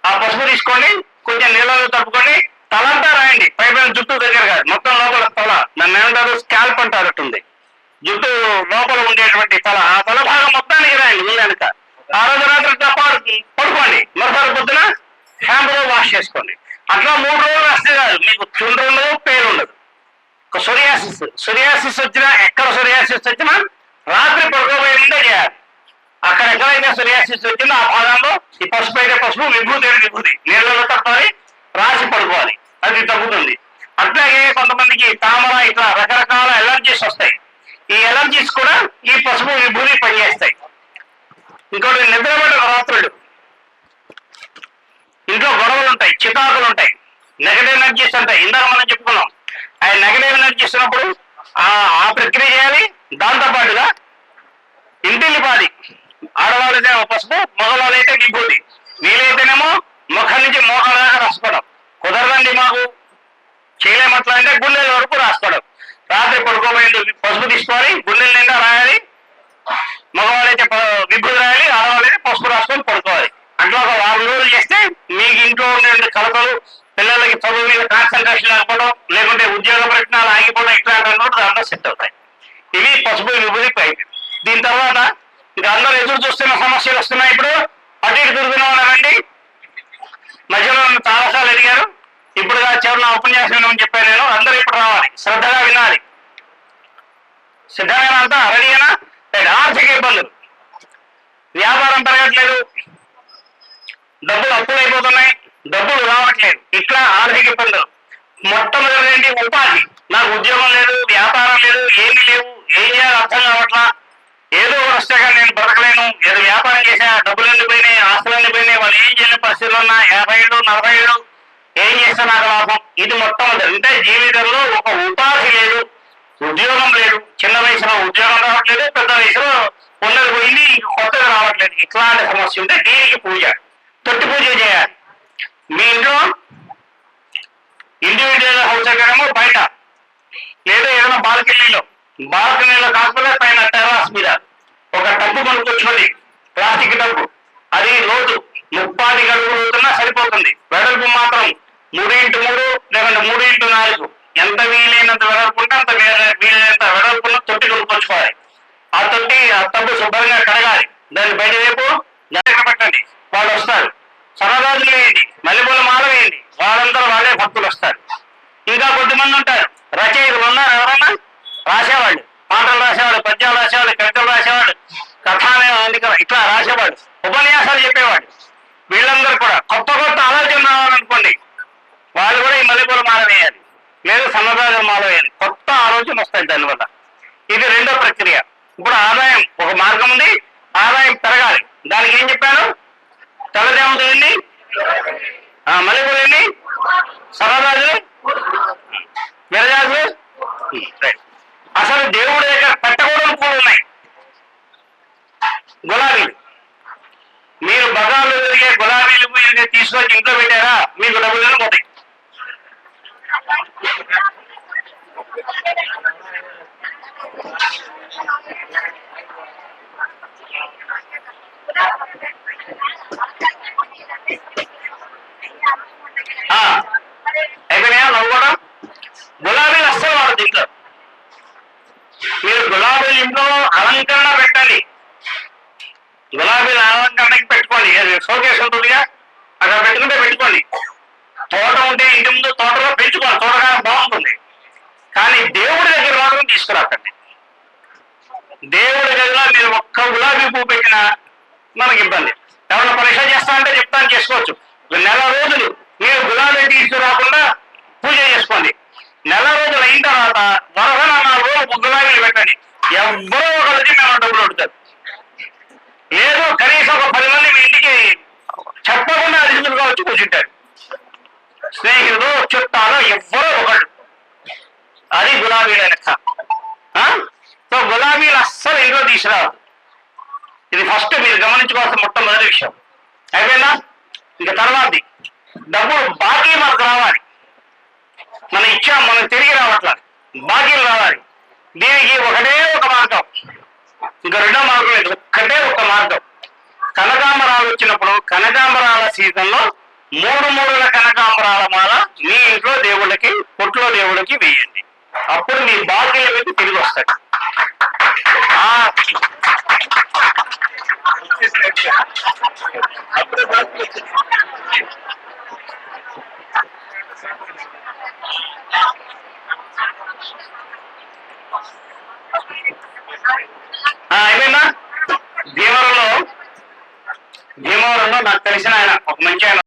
ఆ పసుపు తీసుకోండి, కొంచెం నీళ్ళలో తప్పుకొని తలంతా రాయండి. పైపైన జుట్టు దగ్గర కాదు, మొత్తం లోపల తల, నన్ను ఏమంటారు స్కాల్ప్ అంటారట్టుంది. జుట్టు లోపల ఉండేటువంటి తల, ఆ తల భాగం మొత్తానికి రాయండి ముందు వెనక. ఆ రోజు రాత్రి పడుకోండి, మరోసారి పొద్దున షాంపూలో వాష్ చేసుకోండి. అట్లా 3 రోజులు వస్తే కాదు, మీకు చుండ్రు ఉండదు, పేరు ఉండదు. సొరియాసిస్ వచ్చినా, ఎక్కడ సొరియాసిస్ వచ్చినా రాత్రి పడుకోబోయే ముందే చేయాలి. అక్కడ ఎక్కడైతే సొరియాసిస్ వచ్చిందో ఆ భాగంలో ఈ పసుపు అయితే పసుపు, విభూతి అయితే విభూతి నీళ్ళలో తప్పాలి, రాసి పడుకోవాలి, అది తగ్గుతుంది. అట్లాగే కొంతమందికి తామర ఇట్లా రకరకాల ఎలర్జీస్ వస్తాయి. ఈ ఎలర్జీస్ కూడా ఈ పసుపు విభూతి పనిచేస్తాయి. ఇంకోటి నిద్రపడ్డ రాత్రులు, ఇంట్లో గొడవలు ఉంటాయి, చికాకులు ఉంటాయి, నెగటివ్ ఎనర్జీస్ ఉంటాయి. ఇందాక మనం చెప్పుకున్నాం, ఆ నెగటివ్ ఎనర్జీస్ ఉన్నప్పుడు ఆ ప్రక్రియ చేయాలి. దాంతోపాటుగా ఇంటిల్లిపాది, ఆడవాళ్ళైతే పసుపు, మగవాళ్ళైతే విభూతి. వీలైతేనేమో ముఖం నుంచి మోకాల దాకా రాసుకోవడం. కుదరదండి మాకు, చేయలేమట్లా అంటే గుండెల వరకు రాసుకోవడం. రాత్రి పడుకోబోయేందుకు పసుపు తీసుకోవాలి, గుండెల నిండా రాయాలి. మగవాళ్ళైతే విభూతి రాయాలి, ఆడవాళ్ళైతే పసుపు రాసుకొని పడుకోవాలి. అట్లా ఒక 6 రోజులు చేస్తే మీకు ఇంట్లో ఉండే కలతలు, పిల్లలకి చదువు మీద కాన్సన్ట్రేషన్ లేకపోవడం, లేకుంటే ఉద్యోగ ప్రయత్నాలు ఆగిపోవడం, ఇట్లాంటి దాంట్లో సెట్ అవుతాయి. ఇవి పసుపు విభూతి పైకి. దీని తర్వాత ఇంకా అందరూ ఎదురు చూస్తున్న సమస్యలు వస్తున్నాయి. ఇప్పుడు అటు ఇటు తిరుగుతున్నాం అనండి. మధ్యలో చాలాసార్లు అడిగారు, ఇప్పుడు చివరి నా ఉపన్యాసం అని చెప్పాను నేను. అందరూ ఇప్పుడు రావాలి, శ్రద్ధగా వినాలి. సిద్ధంగా అంతా రెడీనా? ఆర్థిక ఇబ్బందులు, వ్యాపారం పెరగట్లేదు, డబ్బులు అప్పులు అయిపోతున్నాయి, డబ్బులు రావట్లేదు, ఇట్లా ఆర్థిక ఇబ్బందులు. మొట్టమొదటి ఏంటి? ఉపాధి. నాకు ఉద్యోగం లేదు, వ్యాపారం లేదు, ఏమీ లేవు, ఏం చేయాలో అర్థం కావట్లా. ఏదో వస్తే కానీ నేను బ్రతకలేను. ఏదో వ్యాపారం చేసా, డబ్బులు ఎండిపోయినాయి, ఆస్తులు ఎండిపోయినాయి, వాళ్ళు ఏం చేయని పరిస్థితులు ఉన్నా, 50 ఏళ్ళు 40 ఏళ్ళు ఏం చేస్తే నాకు లాభం? ఇది మొట్టమొదటి. అంటే జీవితంలో ఒక ఉపాధి లేదు, ఉద్యోగం లేదు. చిన్న వయసులో ఉద్యోగం రావట్లేదు, పెద్ద వయసులో ఉన్నది పోయింది, కొత్తగా రావట్లేదు. ఇట్లాంటి సమస్య ఉంటే దీనికి పూజ, తొట్టి పూజ చేయాలి. మీ ఇంట్లో ఇండివిజువల్ హౌస్ అయితేనేమో బయట, లేదా ఏదైనా బాల్కనీలో కాకపోతే పైన టెర్రాస్ మీద ఒక టబ్బు కొనుక్కొచ్చుకోండి, ప్లాస్టిక్ టబ్బు. అది లోతు 30 అడుగులున్నా సరిపోతుంది. వెడల్పు మాత్రం 3x3 లేకుంటే 3x4, ఎంత వీలైనంత వెడల్పు ఉంటే అంత వీలైనంత వెడల్పున్న తొట్టి కొనుక్కొచ్చుకోవాలి. ఆ టబ్బు శుభ్రంగా కడగాలి. దాన్ని బయట వైపు జాగ్రత్త పెట్టండి, వాళ్ళు వస్తారు. సరదాజులు వేయండి, మల్లెపూల మాల వేయండి, వాళ్ళందరూ వాళ్ళే భక్తులు వస్తారు. ఇంకా కొద్దిమంది ఉంటారు, రచయితలు ఉన్నారు, ఎవరన్నా రాసేవాళ్ళు, పాటలు రాసేవాడు, పద్యాలు రాసేవాడు, కవితలు రాసేవాడు, ఇట్లా రాసేవాడు, ఉపన్యాసాలు చెప్పేవాడు. వీళ్ళందరూ కూడా కొత్త కొత్త ఆలోచన రావాలనుకోండి, వాళ్ళు కూడా ఈ మల్లెపూల మాల వేయాలి, లేదు సన్నరాజు మాల వేయాలి. కొత్త ఆలోచన వస్తాయి దానివల్ల. ఇది రెండో ప్రక్రియ. ఇప్పుడు ఆదాయం ఒక మార్గం ఉంది, ఆదాయం పెరగాలి. దానికి ఏం చెప్పాను? తెల్లదేవతలు ఎన్ని, మల్లెపూలు ఎన్ని, సన్నరాజులు, విరజాజులు. అసలు దేవుడి దగ్గర పెట్టకూడని పూలు ఉన్నాయి, గులాబీలు. మీరు బజార్లో తిరిగే గులాబీలు మీరు తీసుకొచ్చి ఇంట్లో పెట్టారా, మీకు డబ్బులు పోతాయి. అయిపోయినాయా నవ్వుకోవడం? గులాబీలు అస్సలు వాడదు ఇంట్లో. మీరు గులాబీలు ఇంట్లో అలంకరణ పెట్టండి, గులాబీలు అలంకరణకి పెట్టుకోండి. షోకేస్ ఉంటుందిగా, అక్కడ పెట్టుకుంటే పెట్టుకోండి. తోట ఉంటే ఇంటి ముందు తోటలో పెంచుకోండి, తోటగా బాగుంటుంది. కానీ దేవుడి దగ్గర మాత్రం తీసుకురాకండి. దేవుడి గదిలో మీరు ఒక్క గులాబీ పువ్వు పెట్టినా మనకి ఇబ్బంది. ఎవరైనా పరీక్ష చేస్తా అంటే చెప్తాను, చేసుకోవచ్చు. నెల రోజులు మీరు గులాబీ తీసుకురాకుండా పూజ చేసుకోండి. నెల రోజులు అయిన తర్వాత వరస 4 రోజులు గులాబీలు పెట్టండి. ఎవ్వరో ఒకరికి మేము డబ్బులు అడుగుతారు. లేదు కనీసం ఒక 10 మంది మీ ఇంటికి చెప్పకుండా అతిథులుగా వచ్చి కూర్చుంటారు. స్నేహితులు చుట్టాలు ఎవ్వరో ఒకళ్ళు. అది గులాబీల లెక్క. సో గులాబీలు అస్సలు ఇంట్లో తీసుకురావు. ఇది ఫస్ట్ మీరు గమనించుకోవాల్సిన మొట్టమొదటి విషయం. అయిపోయిందా? ఇంకా తర్వాతది డబ్బులు బాకీ మనకు రావాలి. మనం ఇచ్చాం, మనం తిరిగి రావట్లా, బాకీలు రావాలి. దీనికి ఒకటే ఒక మార్గం, ఇంకా రెండో మార్గం లేదు, ఒక్కటే ఒక మార్గం. కనకాంబరాలు వచ్చినప్పుడు కనకాంబరాల సీజన్లో 3 మూడుల కనకాంబరాల మాల మీ ఇంట్లో దేవుళ్ళకి, కొట్లో దేవుళ్ళకి వేయండి. అప్పుడు మీ బాకీల మీద తిరిగి వస్తాయి. అయిపోయిందా? భీమవరంలో నాకు తెలిసిన ఆయన ఒక మంచి ఆయన